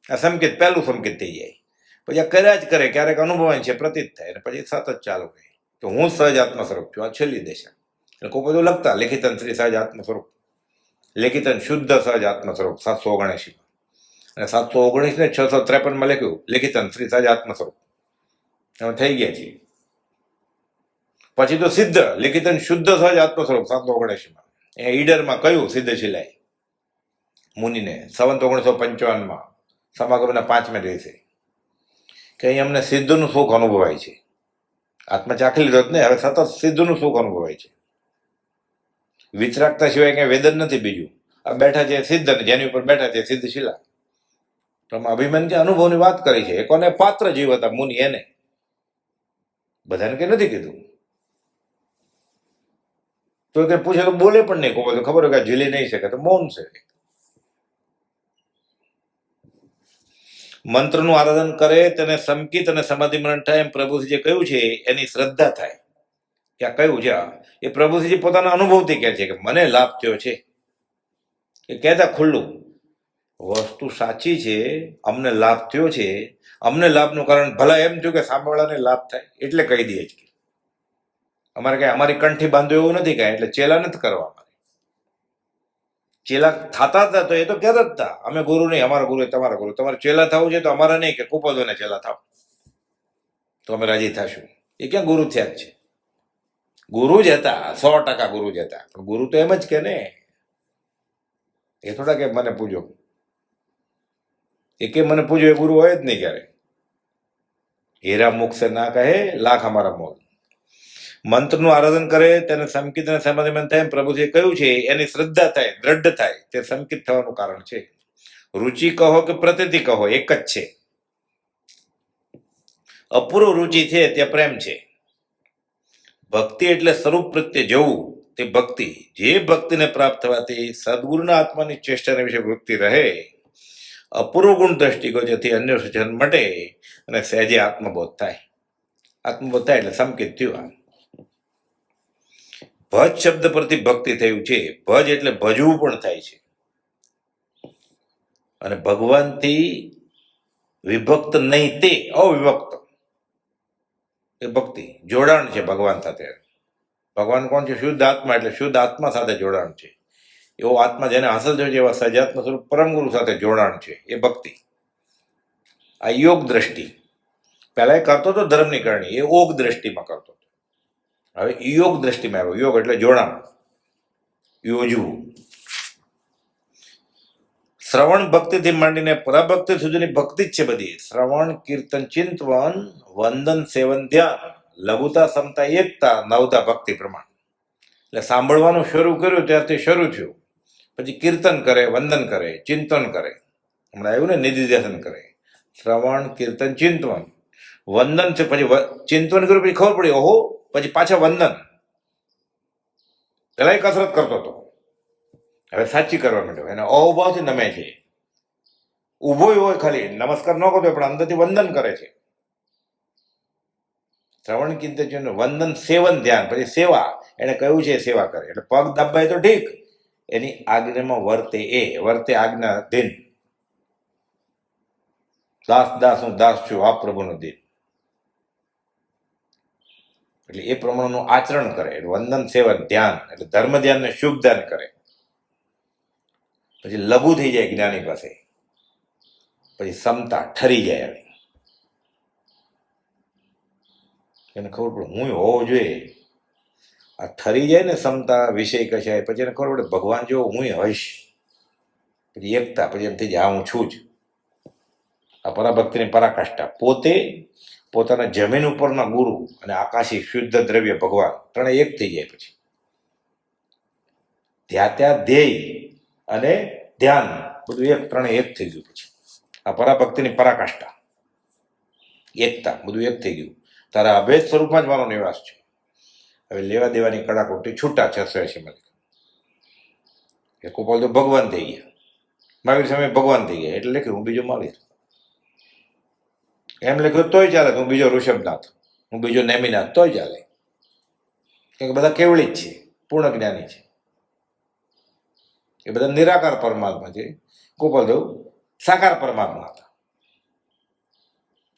આ સંકેત પહેલું સંકેત થઈ જાય. પછી આ કર્યા જ કરે, ક્યારેક અનુભવાય છે, પ્રતીત થાય, અને પછી સતત ચાલુ રહે કે હું સહજ આત્મા સ્વરૂપ છું. આ છેલ્લી દશા. એટલે કૃપાળુ લખતા લેખિતન શ્રી સહજ આત્મા સ્વરૂપ, લેખિતન શુદ્ધ સહજ આત્મા સ્વરૂપ 779 અને 719 ને 653 લખ્યું લેખિતન શ્રી સહજ આત્મા સ્વરૂપ. એમાં થઈ ગયા છે. પછી તો સિદ્ધ લેખિતન શુદ્ધ સહજ આત્મા સ્વરૂપ 779 એ ઈડરમાં કહ્યું સિદ્ધ શિલાએ મુનિને 1955 સમાગમના 5મે દિવસે કે અહીં અમને સિદ્ધનું સુખ અનુભવાય છે. આત્મા ચાખી લીધો જ ને, હવે સતત સિદ્ધનું સુખ અનુભવાય છે. વિચરાગતા સિવાય કઈ વેદન નથી બીજું. આ બેઠા છે સિદ્ધ, જેની ઉપર બેઠા છે સિદ્ધ શિલા. તો અભિમાન કે અનુભવની વાત કરી છે. એ કોને પાત્ર જીવ હતા મુનિ, એને બધાને કઈ નથી કીધું. તો કે પૂછે તો બોલે પણ નહીં, કોઈ ખબર હોય કે ઝીલી નહીં શકે તો મૌન છે. મંત્રનું આરાધન કરે તેને સંકિત અને સમાધિ મરણ થાય એમ પ્રભુજીએ કહ્યું છે. એની શ્રદ્ધા થાય કે આ કયું છે, એ પ્રભુજી પોતાના અનુભવથી કહે છે કે મને લાભ થયો છે. એ કહેતા ખુલ્લું વસ્તુ સાચી છે, અમને લાભ થયો છે. અમને લાભનું કારણ ભલા એમ થયું કે સાંભળવાને લાભ થાય એટલે કહી દઈએ છે. અમારે કઈ અમારી કંઠી બાંધવું એવું નથી કાંઈ, એટલે ચેલા નથી કરવા. ચેલા થતા હતા તો એ તો કહેતા જ હતા અમે ગુરુ નહીં, અમારા ગુરુ તમારા ગુરુ, તમારે ચેલા થવું છે તો અમારા નહીં કે કૃપાળુને ચેલા થાવ તો અમે રાજી થશું. એ ક્યાં ગુરુ થયા જ છે? ગુરુ જ હતા, 100% ગુરુ જ હતા. પણ ગુરુ તો એમ જ કે ને, એ થોડા કે મને પૂજો, એ કે મને પૂજો, એ ગુરુ હોય જ નહીં ક્યારે. હીરા મુખ સે ના કહે લાખ અમારા મોલ. મંત્રનું આરાધન કરે તેને સંકિત અને સમાધિમાન થાય પ્રભુજીએ કહ્યું છે. એની શ્રદ્ધા થાય, દ્રઢ થાય, તે સંકિત થવાનું કારણ છે. રુચિ કહો કે પ્રતીતિ કહો એક જ છે. અપૂર્વ રુચિ છે તે પ્રેમ છે. ભક્તિ એટલે સ્વરૂપ પ્રત્યે જવું, તે ભક્તિ. જે ભક્તિને પ્રાપ્ત થવાથી સદગુરુના આત્માની ચેષ્ટાને વિશે વૃત્તિ રહે. અપૂર્વ ગુણ દ્રષ્ટિકો જેથી અન્ય સૂચન મટે અને સહેજે આત્મબોધ થાય. આત્મબોધ થાય એટલે સંકિત થયું. ભજ શબ્દ પરથી ભક્તિ થયું છે. ભજ એટલે ભજવું પણ થાય છે. અને ભગવાનથી વિભક્ત નહીં તે અવિભક્ત એ ભક્તિ. જોડાણ છે ભગવાન સાથે. ભગવાન કોણ છે? શુદ્ધ આત્મા, એટલે શુદ્ધ આત્મા સાથે જોડાણ છે. એવો આત્મા જેને હાંસલ થયો છે એવા સજાત્મ સ્વરૂપ પરમ ગુરુ સાથે જોડાણ છે, એ ભક્તિ. આ યોગ દ્રષ્ટિ. પહેલા એ કરતો હતો ધર્મની કરણી, એ ઓગ દ્રષ્ટિમાં કરતો હતો. હવે યોગ દ્રષ્ટિમાં આવ્યો. યોગ એટલે જોડાણ, યોજવું. શ્રવણ ભક્તિથી માંડીને પરાભક્તિ સુધીની ભક્તિ જ છે બધી. શ્રવણ, કીર્તન, ચિંતવન, વંદન, સેવન, ધ્યાન, લઘુતા, સમતા, એકતા, નવતા ભક્તિ પ્રમાણ. એટલે સાંભળવાનું શરૂ કર્યું ત્યારથી શરૂ થયું. પછી કીર્તન કરે, વંદન કરે, ચિંતન કરે. હમણાં આવ્યું ને નિધિધ્યાસન કરે. શ્રવણ, કીર્તન, ચિંતવન, વંદન છે. પછી ચિંતન કર્યું પછી ખબર પડી ઓહો, પછી પાછા વંદન. પેલા કસરત કરતો હતો, હવે સાચી કરવા માંડ્યો. એને અહોભાવથી નમે છે. ઉભો હોય ખાલી નમસ્કાર ન કરતો પણ અંદરથી વંદન કરે છે. શ્રવણ, કીર્તન, વંદન, સેવન, ધ્યાન, પછી સેવા. એને કહ્યું છે સેવા કરે. એટલે પગ દબાય તો ઠીક, એની આજ્ઞામાં વર્તે. એ વર્તે આજ્ઞાધીન. દાસ દાસ હું દાસ છું, આ પ્રભુનું દીન. એટલે એ પ્રમાણેનું આચરણ કરે. વંદન, સેવન, ધ્યાન, એટલે ધર્મ ધ્યાન ને શુભ ધ્યાન કરે. પછી લઘુ થઈ જાય જ્ઞાની પાસે. પછી સમતા ઠરી જાય. હવે એને ખબર પડે હું હોવો જોઈએ. આ ઠરી જાય ને સમતા, વિષય કશાય, પછી એને ખબર પડે ભગવાન જેવો હું હઈશ. પછી એકતા, પછી એમ થઈ જાય હા હું છું જ. આ પરાભક્તિની પરાકાષ્ઠા. પોતે પોતાના જમીન ઉપરના ગુરુ અને આકાશી શુદ્ધ દ્રવ્ય ભગવાન ત્રણે એક થઈ જાય. પછી ત્યાં ત્યાં ધ્યેય અને ધ્યાન બધું એક, ત્રણે એક થઈ ગયું. પછી આ પરાભક્તિની પરાકાષ્ઠા, એકતા, બધું એક થઈ ગયું. તારા અભેદ સ્વરૂપમાં જ મારો નિવાસ છે. હવે લેવા દેવાની કડાકોટી છૂટા 680 એ ગોપાલ તો ભગવાન થઈ ગયા, મહાવીર સ્વામી ભગવાન થઈ ગયા. એટલે લખ્યું હું બીજો મહાવીર. એમ લખ્યું તોય ચાલે, હું બીજો ઋષભનાથ, હું બીજો નેમિનાથ, તોય ચાલે. કેમ કે બધા કેવળી જ છે, પૂર્ણ જ્ઞાની છે. એ બધા નિરાકાર પરમાત્મા છે. ગોપાલદેવ સાકાર પરમાત્મા હતા.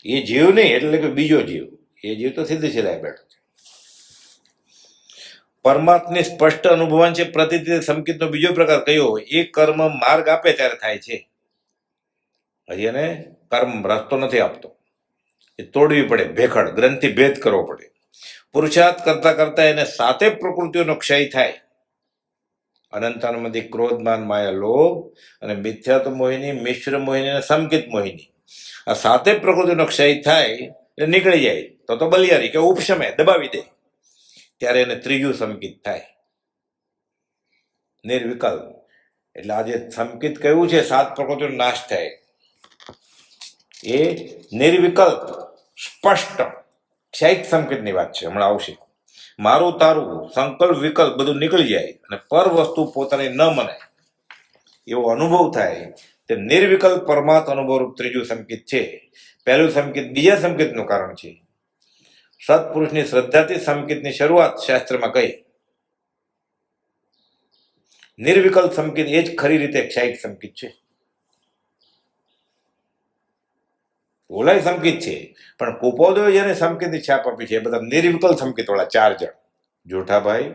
એ જીવ નહીં એટલે કે બીજો જીવ. એ જીવ તો સીધી સિલાઈ બેઠો છે. પરમાત્માની સ્પષ્ટ અનુભવાન છે. પ્રતિથી સંકેતનો બીજો પ્રકાર કયો હોય? એ કર્મ માર્ગ આપે ત્યારે થાય છે. હજી એને કર્મ રસ્તો નથી આપતો, એ તોડવી પડે, ભેખડ ગ્રંથિ ભેદ કરવો પડે. પુરુષાર્થ કરતા કરતા એને સાતે પ્રકૃતિઓનો ક્ષય થાય. અનંતાનંદી ક્રોધ, માન, માયા, લોભ અને મિથ્યાત્વ મોહિની, મિશ્ર મોહિની અને સંકિત મોહિની, આ સાતે પ્રકૃતિનો ક્ષય થાય એટલે નીકળી જાય તો બલિયારી કે ઉપશમે દબાવી દે, ત્યારે એને ત્રીજું સંકિત થાય, નિર્વિકલ્પ. એટલે આજે સંકિત કયું છે? 7 પ્રકૃતિનો નાશ થાય. એ નિર્વિકલ્પ સ્પષ્ટ ક્ષયિક સંકેતની વાત છે. હમણાં આવશે. મારું તારું સંકલ્પ વિકલ્પ બધું નીકળી જાય અને પર વસ્તુ પોતાની ન મને એવો અનુભવ થાય. તે નિર્વિકલ્પ પરમાત્મા અનુભવરૂપ ત્રીજું સંકેત છે. પહેલું સંકેત બીજા સંકેતનું કારણ છે. સત્પુરુષની શ્રદ્ધાથી સંકેતની શરૂઆત શાસ્ત્રમાં કહી. નિર્વિકલ્પ સંકેત એ જ ખરી રીતે ક્ષયિક સંકેત છે. ઓલાય સંકેત છે, પણ કુપોદોએ જેને સંકેતની છાપ આપી છે એ બધા નિર્વિકલ્પ સંકેત વાળા 4 જણ: જોઠાભાઈ,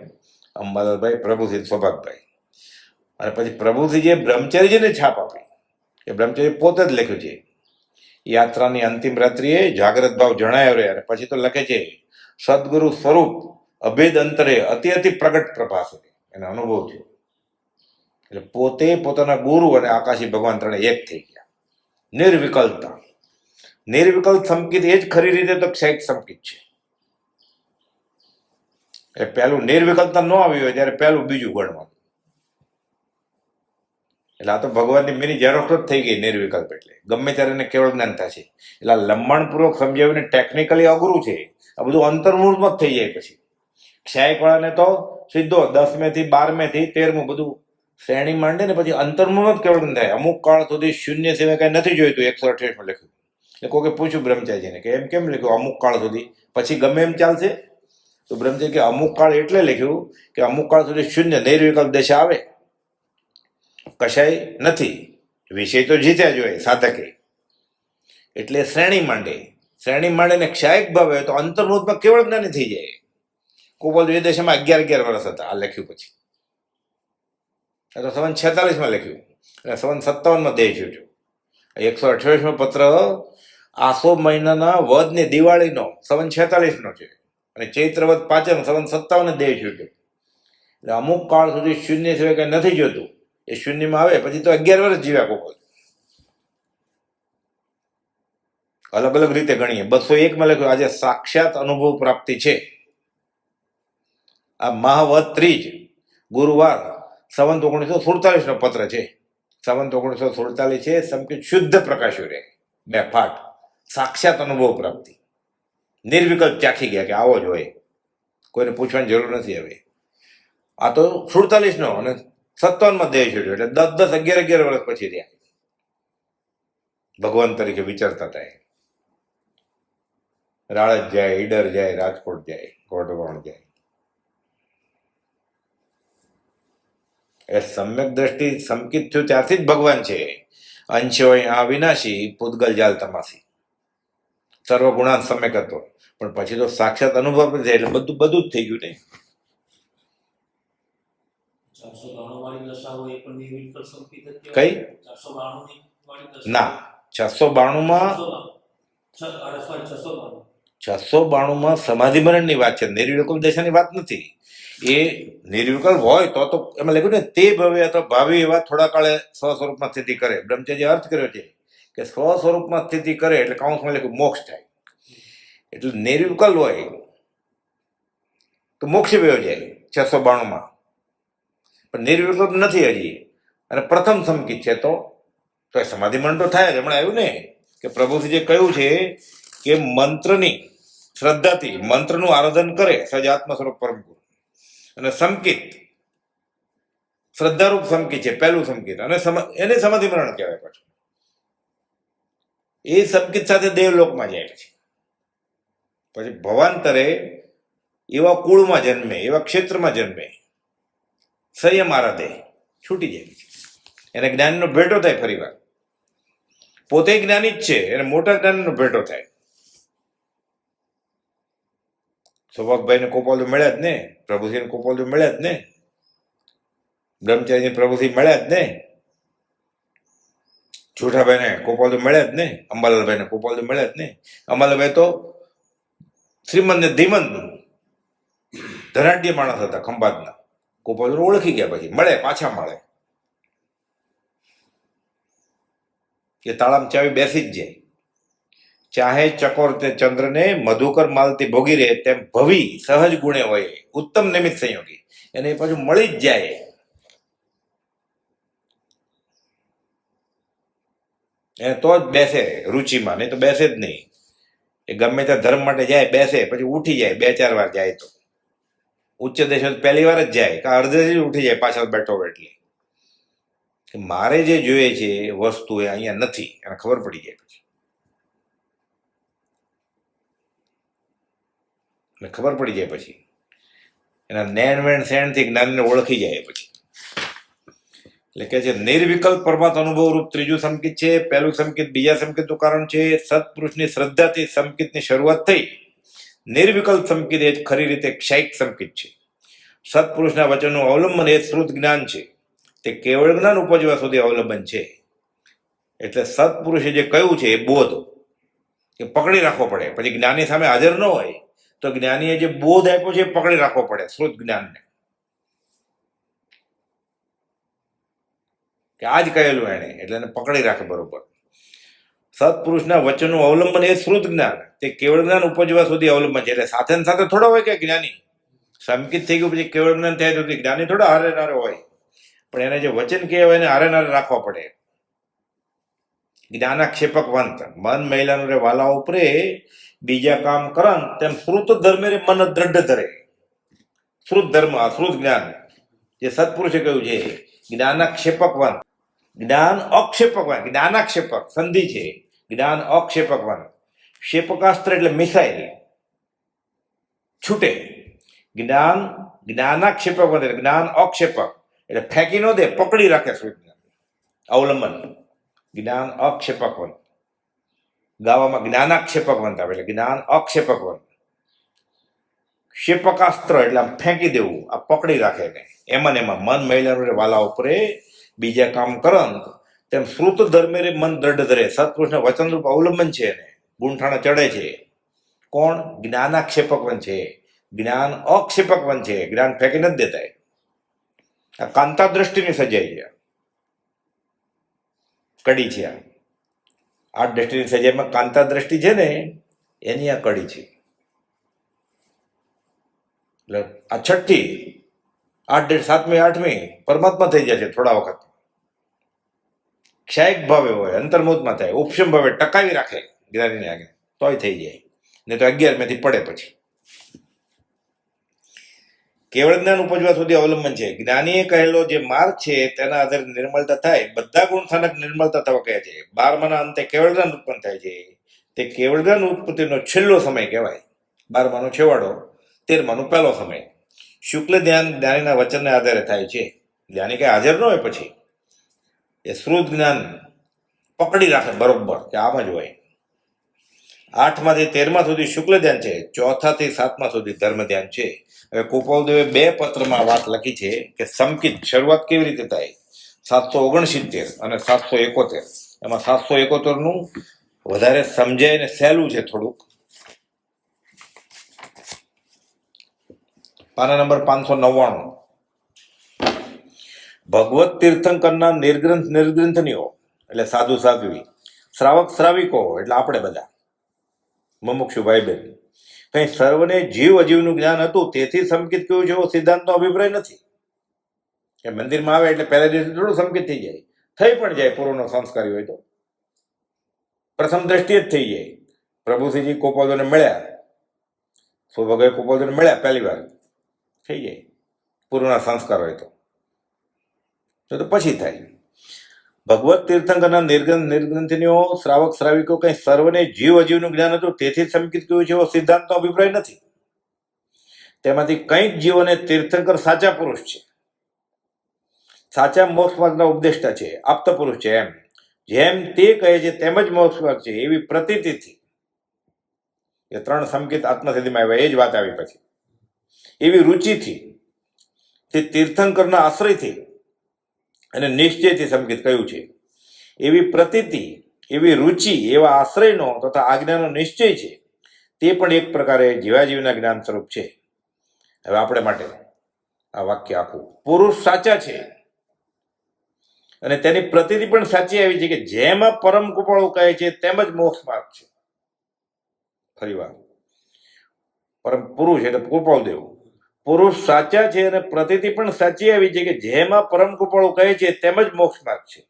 અંબાલાલભાઈ, પ્રભુસિંહ, સૌભાગભાઈ. અને પછી પ્રભુસિંહજીએ બ્રહ્મચારીજીને છાપ આપી. એ બ્રહ્મચારી પોતે જ લખ્યું છે. યાત્રાની અંતિમ રાત્રિએ જાગ્રત ભાવ જણાયો રહે. અને પછી તો લખે છે સદગુરુ સ્વરૂપ અભેદ અંતરે અતિ અતિ પ્રગટ પ્રભાસે, એનો અનુભવ છે. એટલે પોતે પોતાના ગુરુ અને આકાશી ભગવાન ત્રણે એક થઈ ગયા. નિર્વિકલ્પતા. નિર્વિકલ્પ સંકેત એ જ ખરી રીતે તો ક્ષયિક સંકેત છે. એ પહેલું નિર્વિકલ્પતા ન આવી હોય ત્યારે પહેલું બીજું ગણવાનું. એટલે આ તો ભગવાનની મિની ઝેરોક્ષ જ થઈ ગઈ નિર્વિકલ્પ. એટલે ગમે ત્યારે એને કેવળ જ્ઞાન થશે. એટલે લંબાણપૂર્વક સમજાવીને ટેકનિકલી અઘરું છે. આ બધું અંતર્મુખમાં જ થઈ જાય. પછી ક્ષયિક વાળાને તો સીધો 10મેથી 12મેથી 13મું બધું શ્રેણી માંડે ને પછી અંતર્મુખ જ કેવળ જ્ઞાન થાય. અમુક કાળ સુધી શૂન્ય સિવાય કઈ નથી જોઈતું. 128માં લખ્યું. એટલે કોકે પૂછ્યું બ્રહ્મચારીજીને કે એમ કેમ લખ્યું અમુક કાળ સુધી, પછી ગમે એમ ચાલશે? તો બ્રહ્મચારી કે અમુક કાળ એટલે લખ્યું કે અમુક કાળ સુધી શૂન્ય નિર્વિકલ્પ દશા આવે, કશાય નથી, વિષય તો જીત્યા જોઈએ સાધકે. એટલે શ્રેણી માંડે. શ્રેણી માંડે ને ક્ષયિક ભાવ હોય તો અંતર્મુખમાં કેવળ જ્ઞાની થઈ જાય. કુપોલ એ દશામાં 11 વર્ષ હતા. આ લખ્યું પછી તો સંવત 46માં લખ્યું અને સંવત 57માં દેહ છૂટ્યો. 128મો પત્ર આસો મહિનાના વદની દિવાળીનો સંવત 46નો છે અને ચૈત્રવદ પાંચમ સંવત 57 દેહ છૂટ્યો. એટલે અમુક કાળ સુધી શૂન્ય સિવાય કઈ નથી જોતું. એ શૂન્યમાં આવે પછી તો 11 વર્ષ જીવ્યા કોપલ. અલગ અલગ રીતે ગણીએ. 201માં લખ્યું આજે સાક્ષાત અનુભવ પ્રાપ્તિ છે. આ મહાવદ ત્રીજ ગુરુવાર સંવત 1947નો પત્ર છે. સંવત 1947 છે. સંકેત શુદ્ધ પ્રકાશ્યો રહે 2 પાઠ. સાક્ષાત અનુભવ પ્રાપ્તિ. નિર્વિકલ્પ ચાખી ગયા કે આવો જ હોય, કોઈને પૂછવાની જરૂર નથી. હવે આ તો 47નો અને 57માં દેહ છોડ્યો. એટલે 10 11 વર્ષ પછી રહ્યા ભગવાન તરીકે વિચારતા હતા. રાળજ જાય, ઈડર જાય, રાજકોટ જાય, ગોઢવાણ જાય. એ સમ્યક દ્રષ્ટિ સંકિત થયું ત્યારથી જ ભગવાન છે. અંશો આ વિનાશી, પૂતગલ જાલ તમાસી, સર્વ ગુણાન સમ્યક હતો. પણ પછી તો સાક્ષાત અનુભવ થાય એટલે બધું જ થઈ ગયું ને. કઈ ના 692માં સમાધિ મરણની વાત છે. નિર્વિકલ્પ દશાની વાત નથી. એ નિર્વિકલ્પ હોય તો એમાં લખ્યું ને તે ભવે અથવા ભાવિ એવા થોડા કાળે સ્વસ્વરૂપમાં સ્થિતિ કરે. બ્રહ્મચર્ય અર્થ કર્યો છે કે સ્વસ્વરૂપમાં સ્થિતિ કરે એટલે કાઉન્સમાં લખ્યું મોક્ષ થાય. એટલે નિર્વિકલ્પ હોય તો મોક્ષ વયો જાય 692માં. પણ નિર્વિકલ્પ નથી હજી અને પ્રથમ સંકિત છે તો તો એ સમાધિમરણ તો થાય જ. હમણાં આવ્યું ને કે પ્રભુજી જે કહ્યું છે કે મંત્રની શ્રદ્ધાથી મંત્રનું આરાધન કરે સજાત્મ સ્વરૂપ પરમ ગુરુ, અને સંકિત શ્રદ્ધારૂપ સંકિત છે પહેલું સંકિત, અને એને સમાધિમરણ કહેવાય. પાછું એ સંકિત સાથે દેવલોકમાં જાય છે. પછી ભવાંતરે એવા કુળમાં જન્મે, એવા ક્ષેત્રમાં જન્મે, સંયમ આરાધે છૂટી જાય છે, એને જ્ઞાનનો ભેટો થાય. ફરી વાર પોતે જ્ઞાની જ છે, એને મોટા જ્ઞાનનો ભેટો થાય. સૌભાગભાઈને કોપાલુ મળ્યા જ ને, પ્રભુસિંહ કોપાલુ મળ્યા જ ને, બ્રહ્મચારી પ્રભુસિંહ મળ્યા જ ને, છોટાભાઈને કોપાલુ મળ્યા જ ને, અંબાલાલભાઈને કોપાલુ મળ્યા જ ને. અંબાલાલભાઈ તો શ્રીમંત ને ધીમંત ધનાઢ્ય માણસ હતા ખંભાતના. કોપાલુ ઓળખી ગયા, પછી મળે, પાછા મળે. એ તાળામાં ચાવી બેસી જ જાય. ચાહે ચકોર તે ચંદ્રને મધુકર માલતી ભોગી રહે, તેમ ભવી સહજ ગુણે હોય ઉત્તમ નિમિત્ત સંયોગી. એને પાછું મળી જ જાય. એને તો જ બેસે રુચિમાં, નહીં તો બેસે જ નહીં. એ ગમે ત્યાં ધર્મ માટે જાય, બેસે, પછી ઉઠી જાય. 2-4 વાર જાય તો ઉચ્ચ દેશો પહેલી વાર જ જાય, કે અડધેથી જ ઉઠી જાય પાછળ બેઠો. એટલે કે મારે જે જોઈએ છે વસ્તુ એ અહીંયા નથી, એને ખબર પડી જાય. પછી એને ખબર પડી જાય, પછી એના નેણ વેણ શેણથી જ્ઞાનને ઓળખી જાય. પછી એટલે કે છે નિર્વિકલ્પ પરમાત્મા અનુભવ રૂપ ત્રીજું સંકિત છે. પહેલું સંકિત બીજા સંકિતનું કારણ છે. સત્પુરુષની શ્રદ્ધાથી સંકિતની શરૂઆત થઈ. નિર્વિકલ્પ સંકિત એ ખરી રીતે ક્ષયિક સંકિત છે. સત્પુરુષના વચનનું અવલંબન એ શ્રુત જ્ઞાન છે, તે કેવળ જ્ઞાન ઉપજવા સુધી અવલંબન છે. એટલે સત્પુરુષે જે કહ્યું છે એ બોધ એ પકડી રાખવો પડે. પછી જ્ઞાની સામે હાજર ન હોય તો જ્ઞાનીએ જે બોધ આપ્યો છે એ પકડી રાખવો પડે, શ્રુત જ્ઞાનને, કે આ જ કહેલું એને, એટલે એને પકડી રાખે બરોબર. સત્પુરુષના વચનનું અવલંબન એ શ્રુત જ્ઞાન, તે કેવળ જ્ઞાન ઉપજવા સુધી અવલંબન છે. એટલે સાથે ને સાથે થોડા હોય કે જ્ઞાની સંકિત થઈ ગયું પછી કેવળ જ્ઞાન થાય તો જ્ઞાની થોડા હારે નારે હોય, પણ એને જે વચન કહેવાય એને હારે નારે રાખવા પડે. જ્ઞાનાક્ષેપક વંત મન મહિલાનું રે વાલા ઉપરે બીજા કામ કરન, તેમ શ્રુત ધર્મે રે મન દ્રઢ ધરે. શ્રુત ધર્મ, આ શ્રુત જ્ઞાન જે સત્પુરુષે કહ્યું છે. જ્ઞાનાક્ષેપક વંત, જ્ઞાન અક્ષેપક વંત, જ્ઞાનાક્ષેપક સંધિ છે, જ્ઞાન અક્ષેપક વંત. ક્ષેપકાસ્ત્ર એટલે મિસાઇલ, છૂટે. જ્ઞાન જ્ઞાનાક્ષેપક વંત એટલે જ્ઞાન અક્ષેપક એટલે ફેંકી ન દે, પકડી રાખે શ્રુત જ્ઞાન, અવલંબન. જ્ઞાન અક્ષેપક વંત, ગાવામાં જ્ઞાનાક્ષેપક વંત આવે એટલે જ્ઞાન અક્ષેપક વંત. ક્ષેપકાસ્ત્ર એટલે આમ ફેંકી દેવું, આ પકડી રાખે ને. એમાં મન મહિલાનું વાલા ઉપરે બીજા કામ કરન, તેમ શ્રુત ધર્મે રે મન દ્રઢ ધરે. સત્પુરુષના વચનરૂપ અવલંબન છે એને ગુંઠાણા ચડે છે. કોણ? જ્ઞાનાક્ષેપક વન છે, જ્ઞાન અક્ષેપક વન છે. જ્ઞાન ફેંકી નથી દેતા. આ કાંતા દ્રષ્ટિની સજાઈ છે, કડી છે. આ દ્રષ્ટિની સજાઈમાં કાંતા દ્રષ્ટિ છે ને, એની આ કડી છે. એટલે આ 6ઠી 8, 7મી 8મી પરમાત્મા થઈ જાય છે થોડા વખત. ક્ષયિક ભાવે હોય, અંતર્મુખમાં થાય, ઉપશમ ભાવે ટકાવી રાખે જ્ઞાનીને આગળ, તોય થઈ જાય. નહીં તો 11મેથી પડે. પછી કેવળ જ્ઞાન ઉપજવા સુધી અવલંબન છે. જ્ઞાનીએ કહેલો જે માર્ગ છે તેના આધારે નિર્મળતા થાય. બધા ગુણ સ્થાનક નિર્મળતા થવા કહે છે. 12માના અંતે કેવળ જ્ઞાન ઉત્પન્ન થાય છે. તે કેવળ જ્ઞાન ઉત્પત્તિનો છેલ્લો સમય કહેવાય. 12માનો છેવાડો, 13માનો પહેલો સમય. શુક્લ ધ્યાન જ્ઞાનીના વચનને આધારે થાય છે. જ્ઞાની કઈ હાજર ન હોય પછી એ શ્રુત જ્ઞાન પકડી રાખે બરોબર, કે આમ જ હોય. 8માંથી 13મા સુધી શુક્લ ધ્યાન છે. 4થી 7મા સુધી ધર્મ ધ્યાન છે. હવે કુપાલદેવે 2 પત્રમાં વાત લખી છે કે સંકિત શરૂઆત કેવી રીતે થાય. 769 અને 771. એમાં 771નું વધારે સમજાય ને સહેલું છે થોડુંક. પાના નંબર 599. ભગવત તીર્થંકરના નિર્ગ્રંથનીઓ એટલે સાધુ સાધ્વી, શ્રાવક શ્રાવિકો એટલે આપણે બધા મુમુક્ષુ ભાઈ બહેન, કઈ સર્વને જીવ અજીવનું જ્ઞાન હતું તેથી સંકિત કહ્યું છે એવો સિદ્ધાંતનો અભિપ્રાય નથી. એ મંદિરમાં આવે એટલે પહેલા દિવસે થોડું સંકિત થઈ જાય, થઈ પણ જાય પૂર્વનો સંસ્કારી હોય તો, પ્રથમ દ્રષ્ટિએ જ થઈ જાય. પ્રભુશ્રીજી ગોપાલજીને મળ્યા, સૌભાગ્ય ગોપાલજીને મળ્યા પહેલી વાર, થઈ જાય પૂર્વના સંસ્કાર હોય તો પછી થાય. ભગવત તીર્થંકરના નિર્ગ્રંથિનીઓ શ્રાવક શ્રાવિકો કંઈ સર્વને જીવ અજીવનું જ્ઞાન હતું તેથી સંકિત કહ્યું છે એવો સિદ્ધાંતનો અભિપ્રાય નથી. તેમાંથી કંઈક જીવોને તીર્થંકર સાચા પુરુષ છે, સાચા મોક્ષ માર્ગના ઉપદેષ્ટા છે, આપ્ત પુરુષ છે, એમ જેમ તે કહે છે તેમ જ મોક્ષ માર્ગ છે એવી પ્રતીતિથી, એ 3 સંકેત આત્મસિદ્ધિમાં આવ્યા, એ જ વાત આવી પછી, એવી રુચિથી, તે તીર્થંકરના આશ્રયથી અને નિશ્ચયથી સંકેત કહ્યું છે. એવી પ્રતીતિ, એવી રુચિ, એવા આશ્રયનો તથા આજ્ઞાનો નિશ્ચય છે, તે પણ એક પ્રકારે જીવાજીવના જ્ઞાન સ્વરૂપ છે. હવે આપણે માટે આ વાક્ય આખું, પુરુષ સાચા છે અને તેની પ્રતીતિ પણ સાચી આવી છે કે જેમાં પરમ કૃપાળુ કહે છે તેમ જ મોક્ષ માર્ગ છે. ફરી વાર, પરમ પુરુષ એટલે કૃપાળુદેવ, પુરુષ સાચા છે અને પ્રતીતિ પણ સાચી આવી છે કે જેમાં પરમ કૃપાળુ કહે છે તેમ જ મોક્ષ માર્ગ છે.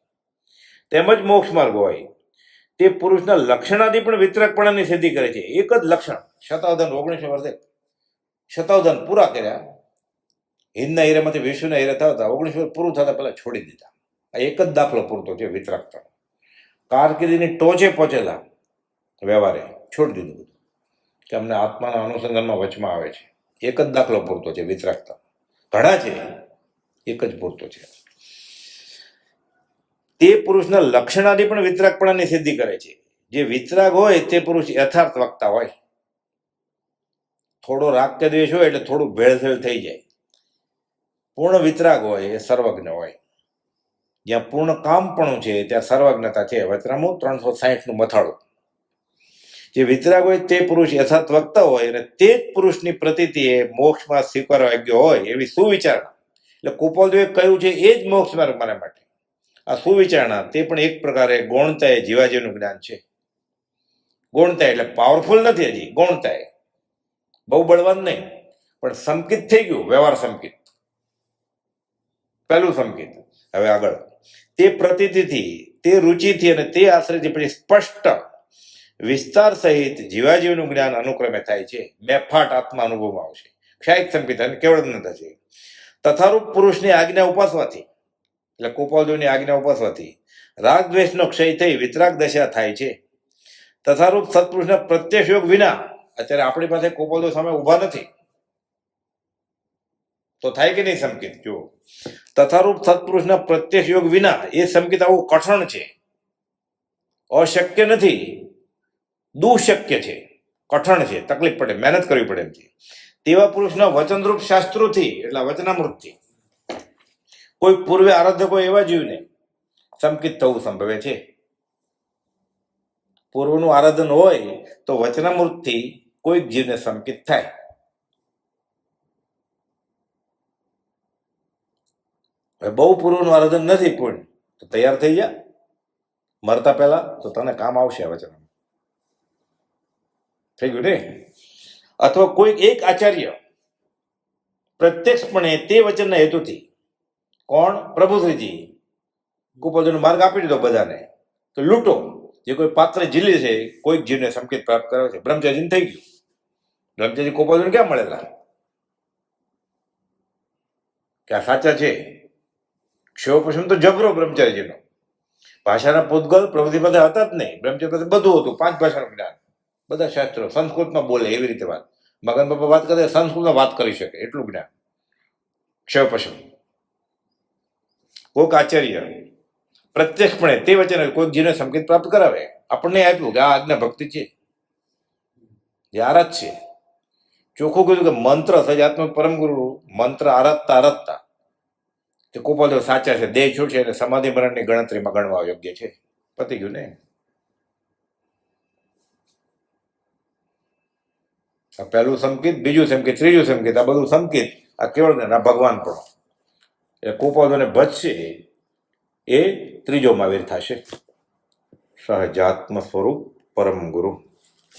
તેમ જ મોક્ષ માર્ગ હોય તે પુરુષના લક્ષણાથી પણ વિતરકપણાની સિદ્ધિ કરે છે. એક જ લક્ષણ, શતાવધાન 19 વર્ષે શતાવધાન પૂરા કર્યા, હિંદના હીરામાંથી વિશ્વના હીરા થતા 19 વર્ષ પૂરું થતા પહેલા છોડી દીધા. આ એક જ દાખલો પૂરતો છે વિતરાગતા. કારકિર્દીની ટોચે પહોંચેલા વ્યવહારે છોડી દીધું બધું કે અમને આત્માના અનુસંધાનમાં વચમાં આવે છે. એક જ દાખલો પૂરતો છે વિતરાગતા. ઘણા છે, એક જ પૂરતો છે. તે પુરુષના લક્ષણાથી પણ વિતરાગપણાની સિદ્ધિ કરે છે. જે વિતરાગ હોય તે પુરુષ યથાર્થ વક્તા હોય. થોડો રાગ કે દ્વેષ હોય એટલે થોડું ભેળસેળ થઈ જાય. પૂર્ણ વિતરાગ હોય એ સર્વજ્ઞ હોય. જ્યાં પૂર્ણ કામપણું છે ત્યાં સર્વજ્ઞતા છે. વચનામું 360નું મથાળું. જે વિતરાગ હોય તે પુરુષ યથાર્થ વક્તા હોય અને તે જ પુરુષની પ્રતીતિ એ મોક્ષમાં સ્વીકારવા યોગ્ય હોય એવી સુવિચારણા. એટલે કુપાલદેવે કહ્યું છે એ જ મોક્ષ માર્ગ મારા માટે. આ સુવિચારણા તે પણ એક પ્રકારે ગૌણતા એ જીવાજીવનું જ્ઞાન છે. ગૌણતા એટલે પાવરફુલ નથી, હજી ગૌણતા એ બહુ બળવાન નહીં, પણ સંકિત થઈ ગયું, વ્યવહાર સંકિત, પહેલું સંકિત. હવે આગળ, તે પ્રતીતિથી, તે રુચિથી અને તે આશ્રયથી પછી સ્પષ્ટ વિસ્તાર સહિત જીવાજીવનું જ્ઞાન અનુક્રમે થાય છે. બેફાટ આત્મા અનુભવમાં આવશે. ક્ષાયિક સંકિત અને કેવળજ્ઞતા છે. તથારૂપ પુરુષની આજ્ઞા ઉપાસવાથી, એટલે કૃપાલદેવની આજ્ઞા ઉપાસવાથી રાગ દ્વેષનો ક્ષય થઈ વિતરાગ દશા થાય છે. તથારૂપ સત્પુરુષના પ્રત્યક્ષ યોગ વિના, અત્યારે આપણી પાસે કૃપાલદેવ સામે ઊભા નથી તો થાય કે નહીં સંકિત? જો તથારૂપ સત્પુરુષના પ્રત્યક્ષ યોગ વિના એ સંકિત આવું કઠણ છે, અશક્ય નથી, દુઃશક્ય છે, કઠણ છે, તકલીફ પડે, મહેનત કરવી પડે એમ છે. તેવા પુરુષના વચનરૂપ શાસ્ત્રોથી, એટલે વચનામૃતથી કોઈ પૂર્વે આરાધકો એવા જીવને સંકિત થવું સંભવે છે. પૂર્વનું આરાધન હોય તો વચનામૃતથી કોઈક જીવને સંકિત થાય. બહુ પૂર્વનું આરાધન નથી પૂર્ણ તો તૈયાર થઈ જા મરતા પહેલા, તો તને કામ આવશે વચન. થઈ ગયું ને? અથવા કોઈક એક આચાર્ય પ્રત્યક્ષપણે તે વચનના હેતુથી, કોણ? પ્રભુશ્રીજી ગોપાલજીનો માર્ગ આપી દીધો બધાને, તો લૂંટો. જે કોઈ પાત્ર ઝીલી છે, કોઈક જીવને સંકેત પ્રાપ્ત કરે છે. બ્રહ્મચારીને થઈ ગયું. બ્રહ્મચારી ગોપાલજીને ક્યાં મળેલા કે આ સાચા છે? ક્ષયોપશમ તો જબરો બ્રહ્મચારીજીનો. ભાષાના પૂતગલ પ્રવૃત્તિ પાસે હતા જ નહીં. બ્રહ્મચારી પાસે બધું હતું, 5 ભાષાનું જ્ઞાન, બધા શાસ્ત્રો, સંસ્કૃતમાં બોલે એવી રીતે વાત. મગન બાપા વાત કરે સંસ્કૃતમાં વાત કરી શકે એટલું જ્ઞાન. ક્ષયોપશમ. કોઈક આચાર્ય પ્રત્યક્ષપણે તે વચન કોઈક જીવને સંકેત પ્રાપ્ત કરાવે. આપણને આપ્યું કે આ આજ્ઞા ભક્તિ છે, જે આરાધ છે. ચોખ્ખું કીધું કે મંત્ર સજાત્મક પરમ ગુરુ મંત્ર આરાધતા તે કૃપાલદેવ સાચા છે. દેહ છૂટશે અને સમાધિ મરણની ગણતરીમાં ગણવા યોગ્ય છે. પતી ગયું ને? આ પહેલું સંકેત, બીજું સંકેત, ત્રીજું સંકેત, આ બધું સંકેત. આ કેવળ જ્ઞાન, આ ભગવાન પણ એ કૃપાલદેવને ભજશે એ ત્રીજો મહાવીર થશે. સહજાત્મ સ્વરૂપ પરમ ગુરુ.